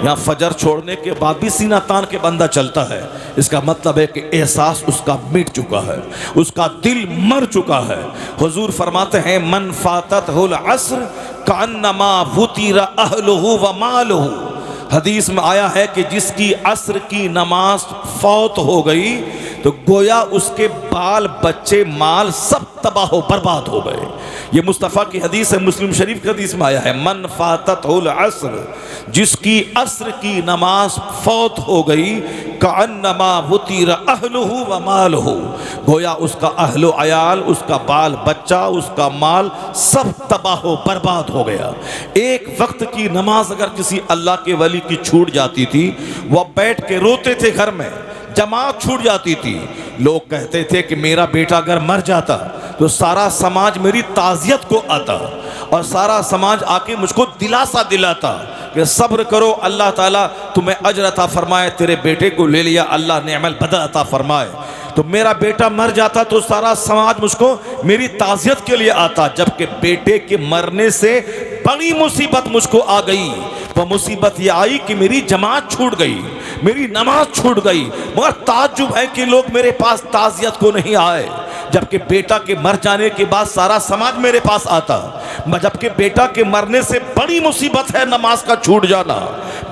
यहाँ फजर छोड़ने के बाद भी सीना तान के बंदा चलता है, इसका मतलब है कि एहसास उसका मिट चुका है, उसका दिल मर चुका है। हुजूर फरमाते हैं मन फाततहुल अस्र कान्नमा वुतिरा अहलुहु व मालुहु। हदीस में आया है कि जिसकी अस्र की नमाज फौत हो गई तो गोया उसके बाल बच्चे माल सब तबाह बर्बाद हो गए। ये मुस्तफ़ा की हदीस है, मुस्लिम शरीफ की हदीस में आया है मन फाततहुल अस्र, जिसकी अस्र की नमाज फौत हो गई कअन्नमा वुतिरा अहलुहु व मालुहु, गोया उसका अहलो अयाल, उसका बाल बच्चा, उसका माल सब तबाह बर्बाद हो गया। एक वक्त की नमाज अगर किसी अल्लाह के वली की छूट जाती थी, वह बैठ के रोते थे, घर में जमात छूट जाती थी। लोग कहते थे कि मेरा बेटा अगर मर जाता तो सारा समाज मेरी ताज़ियत को आता और सारा समाज आके मुझको दिलासा दिलाता कि सब्र करो, अल्लाह ताला तुम्हें अजर अता फरमाए, तेरे बेटे को ले लिया अल्लाह ने अमल बदल अता फरमाए। तो मेरा बेटा मर जाता तो सारा समाज मुझको मेरी ताज़ियत के लिए आता, जबकि बेटे के मरने से बड़ी मुसीबत मुझको आ गई। वह मुसीबत यह आई कि मेरी जमात छूट गई, मेरी नमाज छूट गई। मगर ताज्जुब है कि लोग मेरे पास ताज़ियत को नहीं आए, जबकि बेटा के मर जाने के बाद सारा समाज मेरे पास आता। जबकि बेटा के मरने से बड़ी मुसीबत है नमाज का छूट जाना,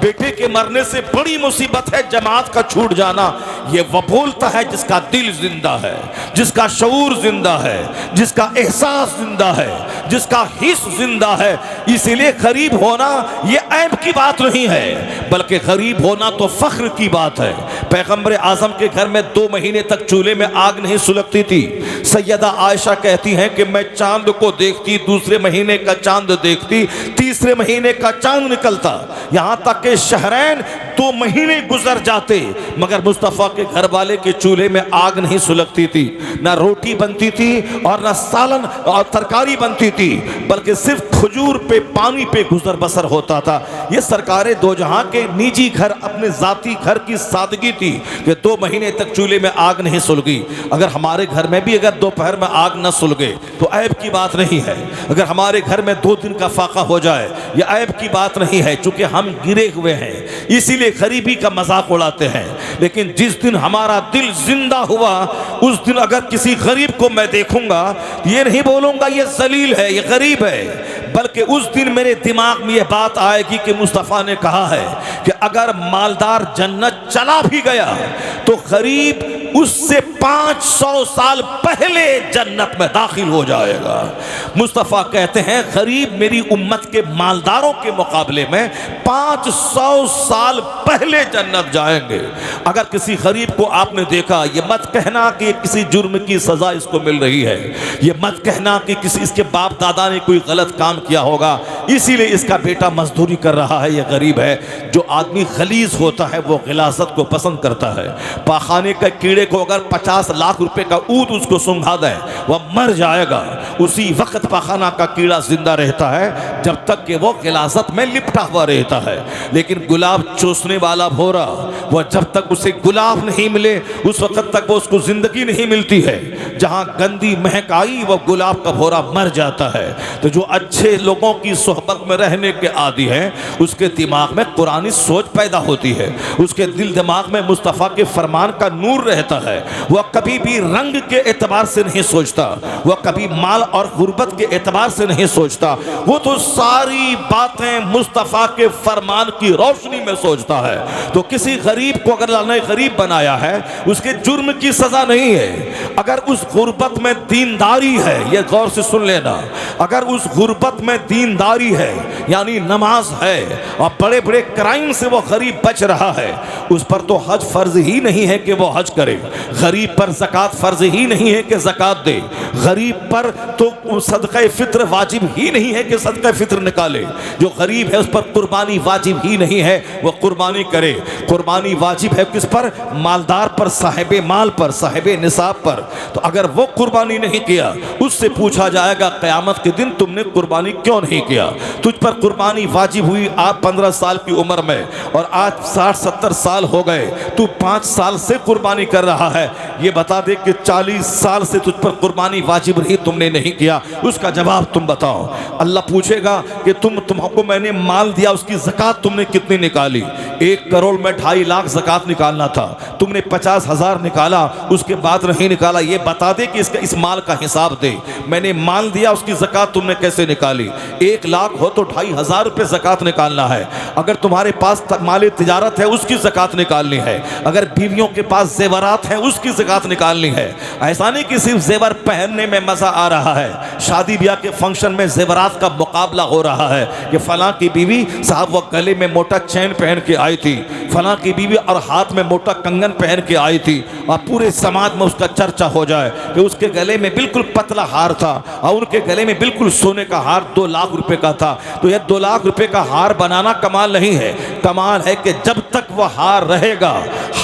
बेटे के मरने से बड़ी मुसीबत है जमात का छूट जाना। ये वह बोलता है जिसका दिल जिंदा है, जिसका शऊर जिंदा है, जिसका एहसास जिंदा है, जिसका हिस्स जिंदा है। इसीलिए गरीब होना ये ऐब की बात नहीं है, बल्कि गरीब होना तो फख्र की बात है। पैगंबर आजम के घर में 2 महीने तक चूल्हे में आग नहीं सुलगती थी। सैयदा आयशा कहती हैं कि मैं चांद को देखती, दूसरे महीने का चांद देखती, तीसरे महीने का चांद निकलता, यहाँ तक कि शहरैन 2 महीने गुजर जाते, मगर मुस्तफ़ा के घर वाले के चूल्हे में आग नहीं सुलगती थी, ना रोटी बनती थी और ना सालन और तरकारी बनती थी, बल्कि सिर्फ खजूर पे पानी पे गुजर बसर होता था। ये सरकारे दो जहां के निजी घर, अपने जाती घर की सादगी थी कि 2 महीने तक चूल्हे में आग नहीं सुलगी। अगर हमारे घर में भी अगर दोपहर में आग न सुलगे तो ऐब की बात नहीं है। अगर हमारे घर में 2 दिन का फाका हो जाए यह ऐब की बात नहीं है, चूंकि हम गिरे हुए हैं इसीलिए गरीबी का मजाक उड़ाते हैं। लेकिन जिस दिन हमारा दिल जिंदा हुआ उस दिन अगर किसी गरीब को मैं देखूंगा ये नहीं बोलूंगा ये जलील है, ये गरीब है, बल्कि उस दिन मेरे दिमाग में यह बात आएगी कि मुस्तफ़ा ने कहा है कि अगर मालदार जन्नत चला भी गया तो गरीब उससे 500 साल पहले जन्नत में दाखिल हो जाएगा। मुस्तफ़ा कहते हैं गरीब मेरी उम्मत के मालदारों के मुकाबले में 500 साल पहले जन्नत जाएंगे। अगर किसी गरीब को आपने देखा, ये मत कहना कि किसी जुर्म की सजा इसको मिल रही है, ये मत कहना कि किसी इसके बाप दादा ने कोई गलत काम किया होगा इसीलिए इसका बेटा मजदूरी कर रहा है, ये गरीब है। जो आदमी गलीज होता है वो गिलासत को पसंद करता है। पाखाने के कीड़े को अगर 50 लाख रुपए का ऊद उसको सुंघा दे वह मर जाएगा, उसी वक्त पाखाना का कीड़ा जिंदा रहता है जब तक कि वो गिलासत में लिपटा हुआ रहता है। लेकिन गुलाब चूसने वाला भौरा वह जब तक उसे गुलाब नहीं मिले उस वक्त तक वो उसको जिंदगी नहीं मिलती है। जहां गंदी महक आई वह गुलाब का भौरा मर जाता है। तो जो अच्छे लोगों की सोहबत में रहने के आदी है उसके दिमाग में कुरानी सोच पैदा होती है, उसके दिल दिमाग में मुस्तफ़ा के फरमान का नूर रहता है। वह कभी भी रंग के एतबार से नहीं सोचता, वह कभी माल और गुर्बत के एतबार से नहीं सोचता, वो तो सारी बातें मुस्तफ़ा के फरमान की रोशनी में सोचता है। तो किसी गरीब को अगर अल्लाह ने गरीब बनाया है उसके जुर्म की सजा नहीं है। अगर उस गुर्बत में दीनदारी है, यह गौर से सुन लेना, अगर उस गुर्बत में दीनदारी है यानी नमाज है और बड़े बड़े क्राइम से वो गरीब बच रहा है, उस पर तो हज फर्ज ही नहीं है कि वो हज करे। गरीब पर ज़कात फर्ज ही नहीं है कि ज़कात दे। गरीब पर तो सदक़े फित्र वाजिब ही नहीं है कि सदक़े फित्र निकाले। जो गरीब है उस पर कुर्बानी वाजिब ही नहीं है वो कुर्बानी करे। कुर्बानी वाजिब है किस पर? मालदार पर, साहिबे माल पर, साहिबे निसाब पर। तो अगर वो कुर्बानी नहीं किया उससे पूछा जाएगा क़यामत के दिन तुमने कुर्बानी कुर्बानी क्यों नहीं किया? तुझ पर कुर्बानी वाजिब हुई आप 15 साल की उम्र में और आज 60-70 साल हो गए, तू 5 साल से कुर्बानी कर रहा है। ये बता दे कि 40 साल से तुझ पर कुर्बानी वाजिब रही, तुमने नहीं किया, उसका जवाब तुम बताओ। अल्लाह पूछेगा कि तुमको मैंने माल दिया, उसकी ज़कात तुमने कितनी निकाली? 1 करोड़ में 2.5 लाख ज़कात निकालना था, तुमने 50,000 निकाला, उसके बाद नहीं निकाला। ये बता दे कि इस माल का हिसाब दे। मैंने माल दिया, उसकी ज़कात तुमने कैसे निकाली? 1 लाख हो तो 2,500 रुपये ज़कात निकालना है। अगर तुम्हारे पास माल तिजारत है उसकी ज़कात निकालनी है। अगर बीवियों के पास जेवरात हैं उसकी ज़कात निकालनी है। ऐसा नहीं कि सिर्फ जेवर पहनने में मज़ा आ रहा है, शादी ब्याह के फंक्शन में जेवरात का मुकाबला हो रहा है कि फलां की बीवी साहब वो गले में मोटा चैन पहन के आई थी, फलां की बीवी और हाथ में मोटा कंगन पहन के आई थी, और पूरे समाज में उसका चर्चा हो जाए कि उसके गले में बिल्कुल पतला हार था और उनके गले में बिल्कुल सोने का हार 2 लाख रुपए का था। तो यह 2 लाख रुपए का हार बनाना कमाल नहीं है, कमाल है कि जब तक वह हार रहेगा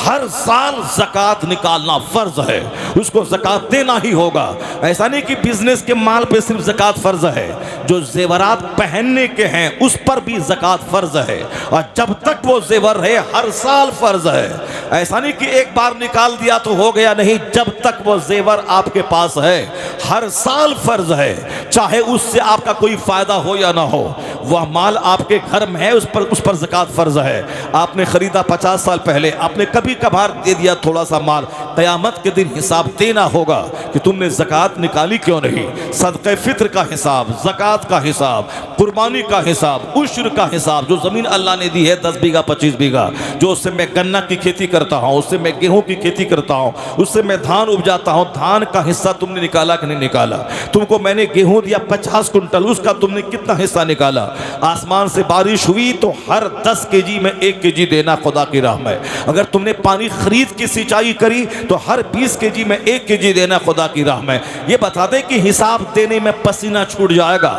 हर साल ज़कात निकालना फर्ज है, उसको ज़कात देना ही होगा। ऐसा नहीं कि बिजनेस के माल पे सिर्फ ज़कात फर्ज है, जो जेवरात पहनने के हैं उस पर भी ज़कात फर्ज है, और जब तक वो जेवर रहे हर साल फर्ज है। ऐसा नहीं कि एक बार निकाल दिया तो हो गया, नहीं, जब तक वो जेवर आपके पास है हर साल फर्ज है, चाहे उससे आपका कोई फायदा हो या ना हो। वह माल आपके घर में है, उस पर ज़कात फर्ज है। आपने खरीदा 50 साल पहले, आपने कभी कभार दे दिया थोड़ा सा माल, क़यामत के दिन हिसाब देना होगा कि तुमने ज़कात निकाली क्यों नहीं। सदक़े फ़ित्र का हिसाब, ज़कात का हिसाब, कुर्बानी का हिसाब, उश्र का हिसाब, जो ज़मीन अल्लाह ने दी है 10 बीघा 25 बीघा, जो उससे मैं गन्ना की खेती करता हूँ, उससे मैं गेहूँ की खेती करता हूँ, उससे मैं धान उपजाता हूँ, धान का हिस्सा तुमने निकाला कि नहीं निकाला? तुमको मैंने गेहूँ दिया 50 कुंटल, उसका तुमने कितना हिस्सा निकाला? आसमान से बारिश हुई तो हर 10 केजी में 1 केजी देना खुदा की राह में। अगर तुमने पानी खरीद की सिंचाई करी तो हर 20 केजी में 1 केजी देना खुदा की राह में। ये बता दें कि हिसाब देने में पसीना छूट जाएगा,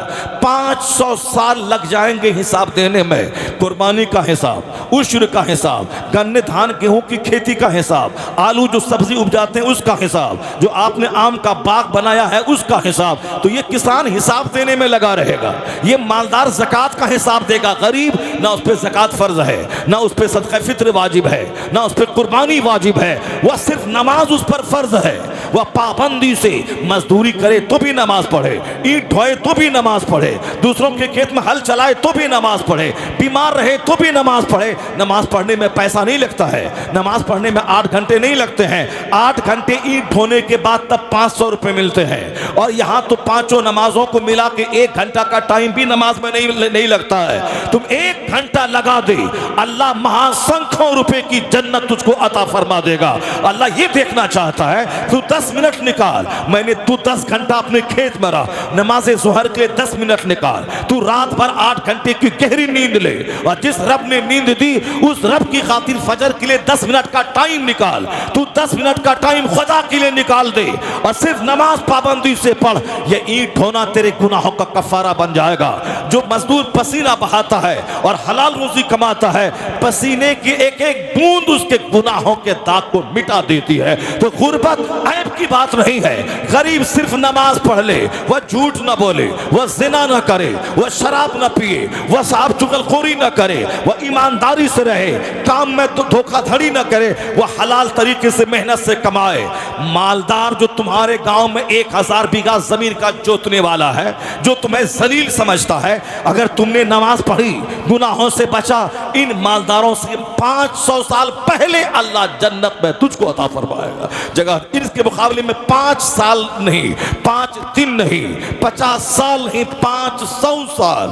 500 साल लग जाएंगे हिसाब देने में। कुर्बानी का हिसाब, उश्र का हिसाब, गन्ने धान गेहूं की खेती का हिसाब, आलू जो सब्जी उपजाते हैं उसका हिसाब, जो आपने आम का बाग बनाया है उसका हिसाब। तो ये किसान हिसाब देने में लगा रहेगा, ये मालदार ज़कात का हिसाब देगा। गरीब ना उस पर ज़कात फ़र्ज है, ना उस पर सदक़े फ़ित्र वाजिब है, ना उस पर कुर्बानी वाजिब है, वह सिर्फ नमाज उस पर फ़र्ज है। वह पाबंदी से मजदूरी करे तो भी नमाज पढ़े, ईंट ढोए तो भी नमाज पढ़े, दूसरों के खेत में हल चलाए तो भी नमाज पढ़े, बीमार रहे तो भी नमाज पढ़े। नमाज पढ़ने में पैसा नहीं लगता है, नमाज पढ़ने में 8 घंटे नहीं लगते हैं। 8 घंटे ईंट ढोने के बाद तब 500 रुपये मिलते हैं, और यहाँ तो 5 नमाजों को मिला के 1 घंटा का टाइम भी नमाज में नहीं लगता है। तुम 1 घंटा लगा दे, अल्लाह महासंख्यों रुपए की जन्नत तुझको अता फरमा देगा। अल्लाह ये देखना चाहता है तू 10 मिनट निकाल, मैंने तू 10 घंटा अपने खेत में रहा, नमाज ज़ोहर के 10 मिनट निकाल, तू रात भर 8 घंटे की गहरी नींद ले, और जिस रब ने नींद दी उस रब की खातिर फजर के लिए 10 मिनट का टाइम निकाल। तू 10 मिनट का टाइम खुदा के लिए निकाल दे और सिर्फ नमाज पाबंदी से पढ़। ये ईंट ढोना तेरे गुनाहों का कफारा बन जाएगा। जो मजदूर पसीना बहाता है और हलाल रोजी कमाता है, पसीने की एक एक बूंद उसके गुनाहों के दाग को मिटा देती है। तो गुर्बत ऐब की बात नहीं है। गरीब सिर्फ नमाज पढ़ ले, वह झूठ न बोले, वह जिना न करे, वह शराब न पिए, वह साहब चुगलखोरी न करे, वह ईमानदारी से रहे, काम में तो धोखाधड़ी न करे, वह हलाल तरीके से मेहनत से कमाए। मालदार जो तुम्हारे गांव में 1000 बीघा जमीन का जोतने वाला है, जो तुम्हें जलील समझता है, अगर तुमने नमाज पढ़ी, गुनाहों से बचा, इन मालदारों से 500 साल पहले अल्लाह जन्नत में तुझको अता फरमाएगा जगह। इसके मुकाबले में 5 साल नहीं, 5 दिन नहीं, 50 साल नहीं, 500 साल,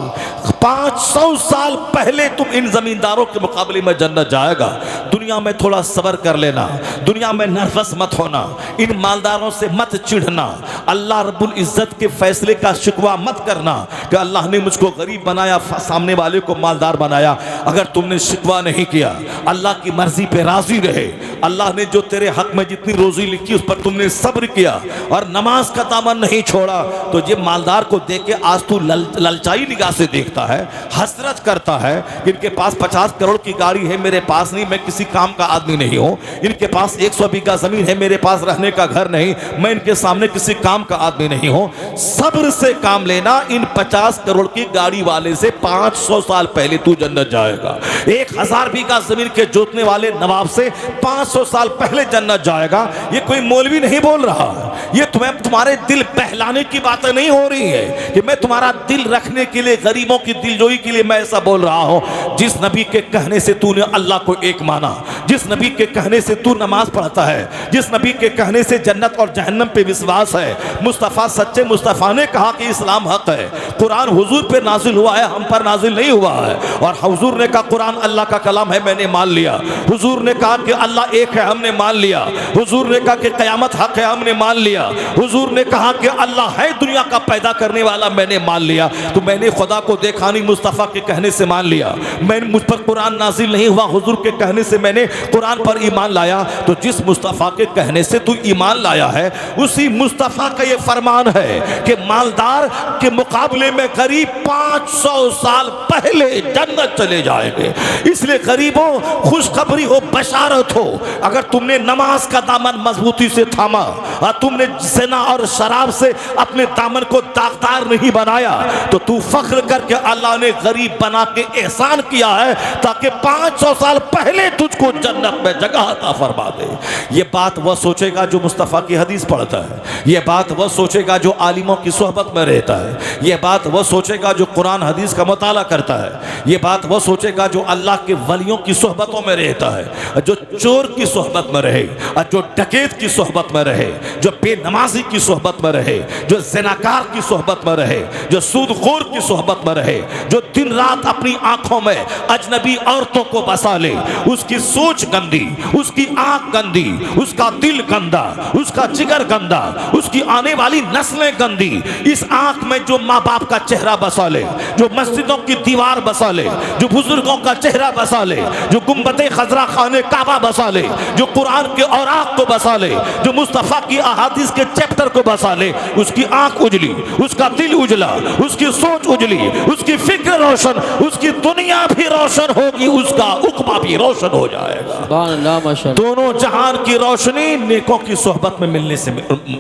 500 साल पहले तुम इन जमींदारों के मुकाबले में जन्नत जाएगा। दुनिया में थोड़ा सब्र कर लेना, दुनिया में नर्वस मत होना, इन मालदारों से मत चिढ़ना, अल्लाह रब्बुल इज्जत के फैसले का शिकवा मत करना कि अल्लाह ने मुझको गरीब बनाया, सामने वाले को मालदार बनाया। अगर तुमने शिकवा नहीं किया, अल्लाह की मर्जी पे राजी रहे, अल्लाह ने जो तेरे हक में जितनी रोजी लिखी उस पर तुमने सब्र किया और नमाज का दामन नहीं छोड़ा, तो ये मालदार को देख के आज तू ललचाई निगाह से देखता है, हसरत करता है कि इनके पास 50 करोड़ की गाड़ी है, मेरे पास नहीं, मैं किसी काम का आदमी नहीं हूँ। इनके पास 100 बीघा जमीन है, मेरे पास रहने का घर नहीं, मैं इनके सामने किसी काम का आदमी नहीं हूँ। सब्र से काम लेना। इन 50 करोड़ की गाड़ी वाले से 500 साल पहले तू जन्नत जाएगा। 1000 बीघा जमीन के जोतने वाले नवाब से 500 साल पहले जन्नत जाएगा। ये कोई मौलवी नहीं बोल रहा है, ये तुम्हें तुम्हारे दिल बहलाने की बातें नहीं हो रही है कि मैं तुम्हारा दिल रखने के लिए, गरीबों की दिलजोई के लिए मैं ऐसा बोल रहा हूं। जिस नबी के कहने से तूने अल्लाह को एक माना, जिस नबी के कहने से तू नमाज पढ़ता है, जिस नबी के कहने से जन्नत और जहन्नम पे विश्वास है, मुस्तफ़ा सच्चे मुस्तफ़ा ने कहा कि इस्लाम हक है, कुरान हुजूर पे नाजिल हुआ है, हम पर नाजिल नहीं हुआ है, और हुजूर ने कहा कुरान अल्लाह का कलाम है, मैंने मान लिया। हुजूर ने कहा कि अल्लाह एक है, हमने मान लिया। हुजूर ने कहा कि क़यामत हक है, हमने मान लिया। हुजूर ने कहा कि अल्लाह है दुनिया का पैदा करने वाला, मैंने मान लिया। तो मैंने खुदा को देखा नहीं, मुस्तफ़ा के कहने से मान लिया। मैं मुझ पर कुरान नाजिल नहीं हुआ, हुजूर के कहने से मैंने कुरान पर ईमान लाया। तो जिस मुस्तफ़ा के कहने से तू ईमान लाया है, उसी मुस्तफ़ा का ये फरमान है कि मालदार के मुकाबले में गरीब 500 साल पहले जन्नत चले जाएंगे। इसलिए गरीबों खुशखबरी हो, बशारत हो, अगर तुमने नमाज का दामन मजबूती से थामा और तुमने ज़िना और शराब से अपने दामन को दागदार नहीं बनाया, तो तू फख्र करके अल्लाह ने गरीब बना के एहसान किया है ताकि 500 साल पहले तुझको जन्नत में जगह अता फरमा दे। ये बात वह सोचेगा जो मुस्तफ़ा की हदीस पढ़ता है, ये बात वह सोचेगा जो आलिमों की सोहबत में रहता है, ये बात वह सोचेगा जो कुरान हदीस का मुताला करता है, ये बात वह सोचेगा जो अल्लाह के वलियों की सोहबतों में रहता है, जो चोर की सोहबत में रहे, जो डकैत की सोहबत में रहे, जो बेनमाजी की सोहबत में रहे, जो ज़िनाकार की सोहबत में रहे, जो सूदखोर की सोहबत में रहे, जो दिन रात अपनी आंखों में अजनबी औरतों को बसा ले। उसकी सोच गंदी, उसकी आंख गंदी, उसका दिल गंदा, उसका जिगर गंदा, उसकी आने वाली नस्लें गंदी। इस आंख में जो माँ बाप का चेहरा बसा ले, जो मस्जिदों की दीवार बसा ले, जो बुजुर्गों का चेहरा बसा ले, जो गुंबद खजरा खाने काबा बसा ले, जो कुरान के औराक को बसा ले, जो मुस्तफ़ा की अहादीस के चैप्टर को बसा ले, उसकी आंख उजली, उसका दिल उजला, उसकी सोच उजली, उसकी फिक्र रोशन, उसकी दुनिया भी रोशन होगी, उसका उक़बा भी रोशन हो जाएगा। दोनों जहान की रोशनी नेकों की सोहबत में मिलने से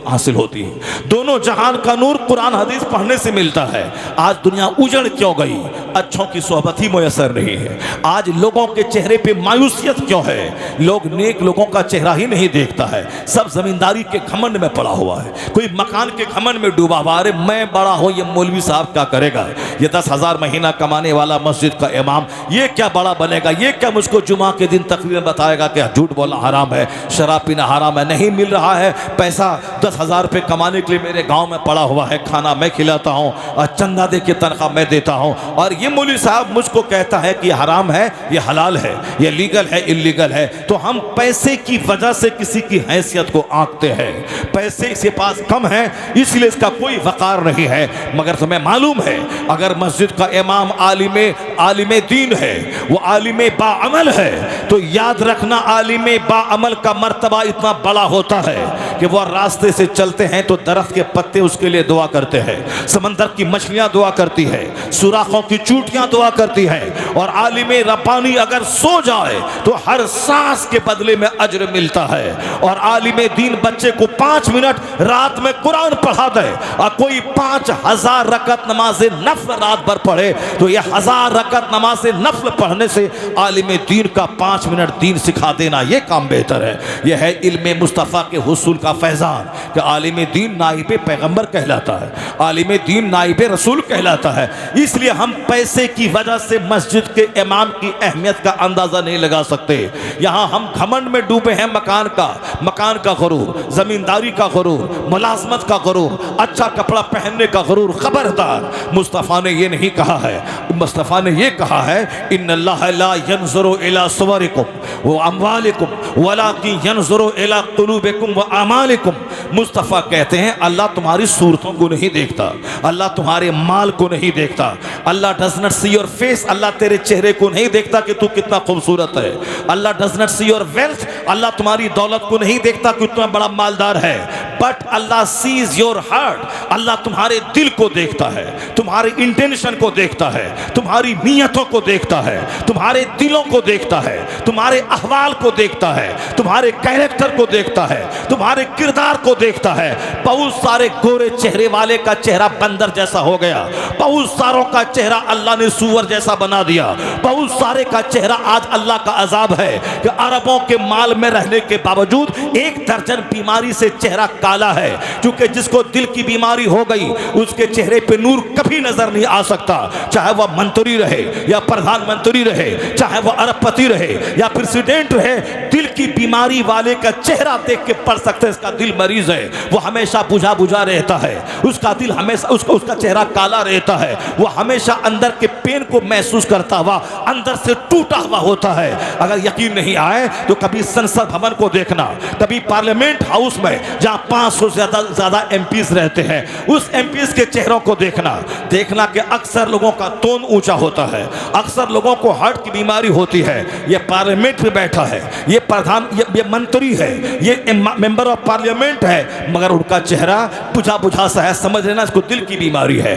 हासिल होती है। दोनों जहान का नूर कुरान हदीस पढ़ने से मिलता है। आज दुनिया उजड़ क्यों गई? अच्छों की सोहबत ही मुयसर नहीं है। आज लोगों के चेहरे पे मायूसियत क्यों है? लोग नेक लोगों का चेहरा ही नहीं देखता है। सब जमींदारी के घमंड में पड़ा हुआ है, कोई मकान के घमंड में डूबा हुआ। अरे मैं बड़ा हूं, ये मौलवी साहब क्या करेगा? ये 10,000 महीना कमाने वाला मस्जिद का इमाम, ये क्या बड़ा बनेगा? ये क्या मुझको जुमा के दिन तकरीर बताएगा कि झूठ बोलना हराम है, शराब पीना हराम है? नहीं मिल रहा है पैसा 10,000 रुपये कमाने के लिए, मेरे गांव में पड़ा हुआ है, खाना मैं खिलाता हूं और चंदा दे के तनख्वाह मैं देता हूं, और ये मौलवी साहब मुझको कहता है कि हराम है, ये हलाल है, ये लीगल है, इल्लीगल है। तो हम पैसे की वजह से किसी की हैसियत को आंकते हैं। पैसे इसके पास कम है इसलिए इसका कोई वकार नहीं है। मगर तुम्हें मालूम है, अगर मस्जिद का इमाम आलिम दीन है, वो आलिम बाअमल है, तो याद रखना आलिम बाअमल का मर्तबा इतना बड़ा होता है कि वह रास्ते से चलते हैं तो दरख्त के पत्ते उसके लिए दुआ करते हैं, समंदर की मछलियां दुआ करती है, सुराखों की चूटियां दुआ करती है, और आलिम रब्बानी अगर सो जाए तो हर सांस के बदले में अज्र मिलता है। और आलिम दीन बच्चे को 5 मिनट रात में कुरान पढ़ा दे और कोई 5000 रकत नमाज नफ्ल रात भर पढ़े, तो यह 1000 रकत नमाज नफ्ल पढ़ने से आलिम दीन का 5 मिनट दीन सिखा देना यह काम बेहतर है। यह है इल्म मुस्तफ़ा के हुसूल का फैज़ान कि आलिम दीन नाइब पैगंबर कहलाता है, आलिम दीन नाइब रसूल कहलाता है। इसलिए हम पैसे की वजह से मस्जिद के इमाम की अहमियत का अंदाज़ा नहीं लगा सकते। यहाँ हम घमंड में डूबे हैं, मकान का गुरूर, ज़मींदारी का गुरूर, मुलाजमत का गुरूर, अच्छा कपड़ा पहनने का गुरूर। खबरदार, मुस्तफ़ा ने ये नहीं कहा है, मुस्तफ़ा ने ये कहा है इन्नल्लाह ला यंज़ुरु इला सुवरिकुम व अमवालिकुम वलाकिन यंज़ुरु इला कुलूबिकुम व अमालिकुम। मुस्तफ़ा कहते हैं अल्लाह तुम्हारी सूरतों को नहीं देखता, अल्लाह तुम्हारे माल को नहीं देखता। Allah does not see your face, Allah तेरे चेहरे को नहीं देखता कि तू कितना खूबसूरत है। Allah does not see your wealth, Allah तुम्हारी दौलत को नहीं देखता कि इतना बड़ा मालदार है। But Allah sees your heart. Allah तुम्हारे दिल को देखता है, तुम्हारे इंटेंशन को देखता है, तुम्हारी नीयतों को देखता है, तुम्हारे दिलों को देखता है, तुम्हारे अहवाल को देखता है, तुम्हारे कैरेक्टर को देखता है, तुम्हारे किरदार को देखता है। बहुत सारे गोरे चेहरे वाले का चेहरा बंदर जैसा हो गया, बहुत सारों का चेहरा अल्लाह ने सूअर जैसा बना दिया, बहुत सारे का चेहरा आज अल्लाह का अजाब है कि अरबों के माल में रहने के बावजूद 1 दर्जन बीमारी से चेहरा काला है। क्योंकि जिसको दिल की बीमारी हो गई उसके चेहरे पे नूर कभी नजर नहीं आ सकता, चाहे वह मंत्री रहे या प्रधानमंत्री रहे, चाहे वह अरबपति रहे या प्रेसिडेंट रहे। दिल की बीमारी वाले का चेहरा देख के पढ़ सकते हैं इसका दिल मरीज है। वो हमेशा बुझा बुझा रहता है, उसका दिल हमेशा उसका चेहरा काला रहता है, वो हमेशा अंदर के पेन को महसूस करता हुआ अंदर से टूटा हुआ होता है। अगर यकीन नहीं आए तो कभी संसद भवन को देखना, कभी पार्लियामेंट हाउस में जहां 500 से ज्यादा एमपीज रहते हैं, उस एमपीज के चेहरों को देखना कि अक्सर लोगों का टोन ऊंचा होता है, अक्सर लोगों को हार्ट की बीमारी होती है। ये पार्लियामेंट में बैठा है, ये प्रधान, ये मंत्री है, ये मेंबर ऑफ पार्लियामेंट है, मगर उनका चेहरा बुझा बुझा सा है। समझ लेना इसको दिल की बीमारी है।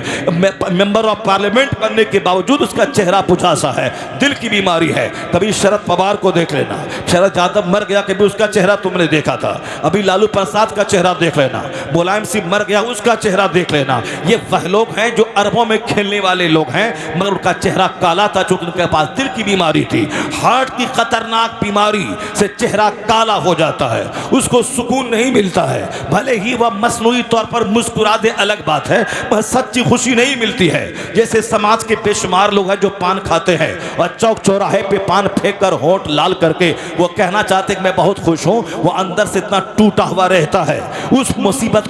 मेंबर ऑफ पार्लियामेंट बनने के बावजूद उसका चेहरा बुझा सा है, दिल की बीमारी है। कभी शरद पवार को देख लेना, शरद यादव मर गया, कभी उसका चेहरा तुमने देखा था। अभी लालू प्रसाद का चेहरा देख लेना, मुलायम सिंह मर गया, उसका चेहरा देख लेना। ये वह लोग हैं जो अरबों में खेलने वाले लोग हैं, मगर उनका चेहरा काला था क्योंकि उनके पास दिल की बीमारी थी। हार्ट की खतरनाक बीमारी से चेहरा काला हो जाता है, उसको सुकून नहीं मिलता है। भले ही वह मसनूई तौर पर मुस्कुरा दे, अलग बात है, वह सच्ची खुशी नहीं मिलती है। जैसे समाज के बेशुमार लोग हैं जो पान खाते हैं और चौक चौराहे पे पान फेंक कर होंठ लाल करके वो कहना चाहते कि मैं बहुत खुश हूं, वो अंदर से इतना टूटा हुआ रहता है। उस मुसीबत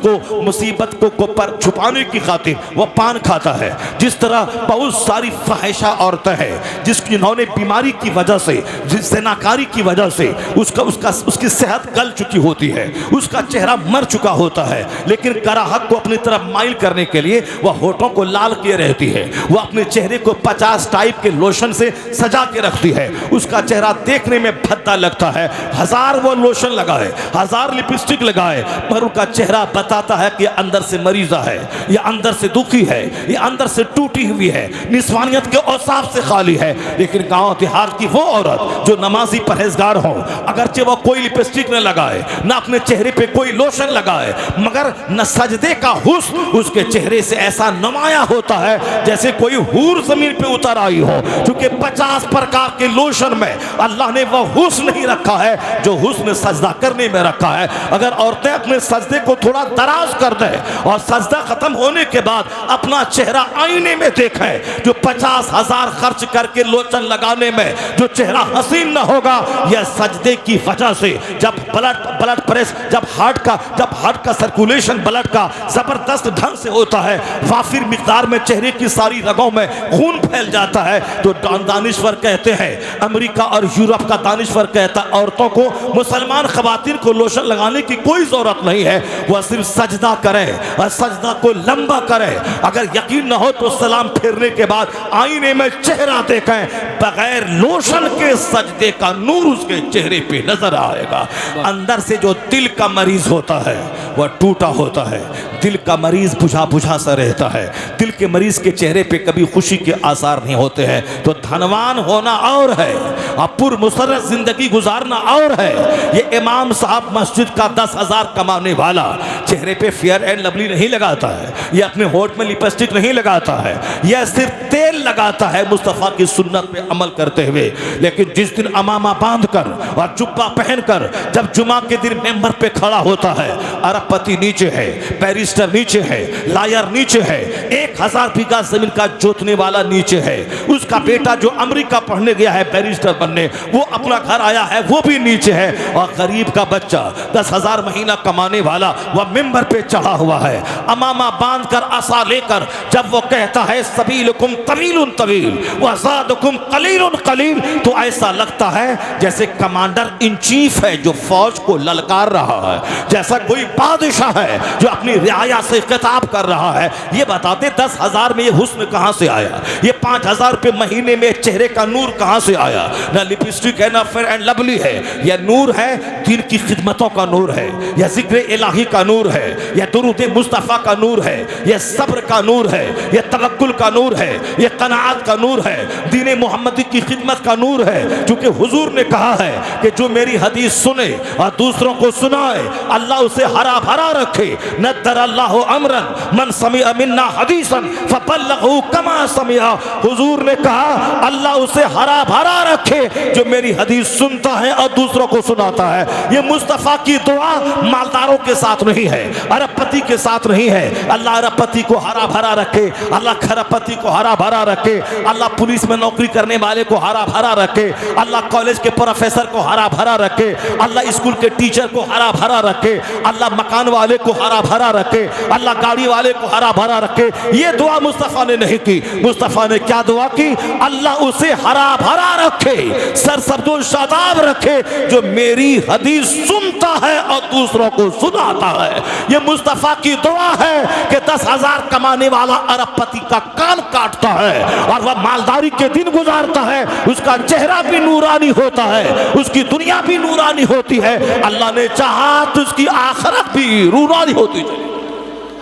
को पर छुपाने की खातिर वो पान खाता है। जिस तरह बहुत सारी फाहिशा औरतें हैं जिन्होंने बीमारी की वजह से, ज़िनाकारी की वजह से उसकी सेहत गल चुकी होती है, उसका चेहरा मर चुका होता है, लेकिन कराहत को अपनी तरफ माइल करने के लिए वह होठों को लाल किए रहती है, वह अपने चेहरे को 50 टाइप के लोशन से सजा के रखती है। उसका चेहरा देखने में भद्दा लगता है, 1000 वो लोशन लगाए, 1000 लिपस्टिक लगाए, पर उनका चेहरा बताता है कि अंदर से मरीजा है, ये अंदर से दुखी है, ये अंदर से टूटी हुई है, निस्वानियत के औसाफ से खाली है। लेकिन गांव देहात की वो औरत जो नमाजी परहेजगार हो, अगरचे वो कोई लिपस्टिक न लगाए, ना अपने चेहरे पे कोई लोशन लगाए, मगर न सजदे का हुस्न उसके चेहरे से ऐसा नुमाया होता है जैसे कोई हूर जमीन पे उतर आई हो। क्योंकि 50 प्रकार के लोशन में अल्लाह ने वह हुस्न नहीं रखा है जो हुस्न सजदा करने में रखा है। अगर औरतें अपने सजदे को थोड़ा दराज कर दें और सजदा खत्म होने के बाद अपना चेहरा आईने में देखें, जो 50,000 खर्च करके लोशन लगाने में जो चेहरा हसीन न होगा, यह सजदे की वजह से जब ब्लड प्रेस, जब हार्ट का सर्कुलेशन ब्लड का जबरदस्त ढंग से होता है, वाफिर मिकदार में चेहरे की सारी रगों में खून फैल जाता है। तो दानिश्वर कहते हैं, अमेरिका और यूरोप का दानिश्वर कहता है, औरतों को, मुसलमान खवातीन को लोशन लगाने की कोई जरूरत नहीं है, वह सिर्फ सजदा करें और सजदा को लंबा करें। अगर यकीन न हो तो सलाम फेरने के बाद आईने में चेहरा देखें, बगैर लोशन के सजदे का नूर उसके चेहरे पे नजर आएगा। अंदर से जो दिल का मरीज होता है वह टूटा होता है, दिल का मरीज बुझा बुझा सा रहता है, दिल के मरीज के चेहरे पे कभी खुशी के आसार नहीं होते हैं। तो धनवान होना और है और पुरमुसर्रत जिंदगी गुजारना और है। ये इमाम साहब मस्जिद का 10,000 कमाने वाला चेहरे पे फेयर एंड लवली नहीं लगाता है, ये अपने होठ में लिपस्टिक नहीं लगाता है, यह सिर्फ तेल लगाता है मुस्तफ़ा की सुन्नत पे अमल करते हुए। लेकिन जिस दिन अमामा बांध कर और जुब्बा पहनकर जब जुमा के दिन मेंबर पे खड़ा होता है, अरबपति नीचे है, बैरिस्टर नीचे है, लायर नीचे है, 1000 बीघा जमीन का जोतने वाला नीचे है, उसका बेटा जो अमेरिका पढ़ने गया है बैरिस्टर बनने, वो अपना घर आया है, वो भी नीचे है, और गरीब का बच्चा 10,000 महीना कमाने वाला वह मेंबर पे चढ़ा हुआ है, अमामा बांध कर आसा लेकर जब वो कहता है सबीलुकुम तवीलुन तवील व ज़ादुकुम कलीलुन कलील, तो ऐसा लगता है जैसे कमांडर इन चीफ है जो फौज को ललकार रहा है, जैसा कोई बादशाह है जो अपनी रियासत साया से खिताब कर रहा है। ये बताते 10,000 में ये हुस्न कहाँ से आया, ये 5,000 रुपये महीने में चेहरे का नूर कहाँ से आया। ना लिपस्टिक है ना फेयर एंड लवली है, यह नूर है दीन की खिदमतों का नूर है, यह जिक्र इलाही का नूर है, यह दुरूद मुस्तफ़ा का नूर है, यह सब्र का नूर है, यह तवक्कुल का नूर है, यह कनाअत का नूर है, दीन मोहम्मदी की खिदमत का नूर है। क्योंकि हुजूर ने कहा है कि जो मेरी हदीस सुने और दूसरों को सुनाए अल्लाह उसे हरा भरा रखे। नद्दर अल्लाहु अमरन मन समिअ मिन्ना हदीसन फबल्लगहु कमा समिअ। हुजूर ने कहा अल्लाह उसे हरा भरा रखे जो मेरी हदीस सुनता है और दूसरों को सुनाता है। ये मुस्तफ़ा की दुआ मालदारों के साथ नहीं है, अरबपति के साथ नहीं है। अल्लाह अरबपति को हरा भरा रखे, अल्लाह खरबपति को हरा भरा रखे, अल्लाह पुलिस में नौकरी करने वाले को हरा भरा रखे, अल्लाह कॉलेज के प्रोफेसर को हरा भरा रखे, अल्लाह स्कूल के टीचर को हरा भरा रखे, अल्लाह मकान वाले को हरा भरा रखे, अल्लाह गाड़ी वाले को हरा भरा रखे। ये दुआ मुस्तफ़ा ने नहीं की। मुस्तफ़ा ने क्या दुआ की? अल्लाह उसे हरा भरा रखे, सरसब्ज़ो शादाब रखे जो मेरी हदीस सुनता है और दूसरों को सुनाता है। ये मुस्तफ़ा की दुआ है कि 10,000 कमाने वाला अरबपति का कान काटता है और वह मालदारी के दिन गुजारता है, उसका चेहरा भी नूरानी होता है, उसकी दुनिया भी नूरानी होती है। अल्लाह ने चाहा तो उसकी आखिरत भी नूरानी होती है।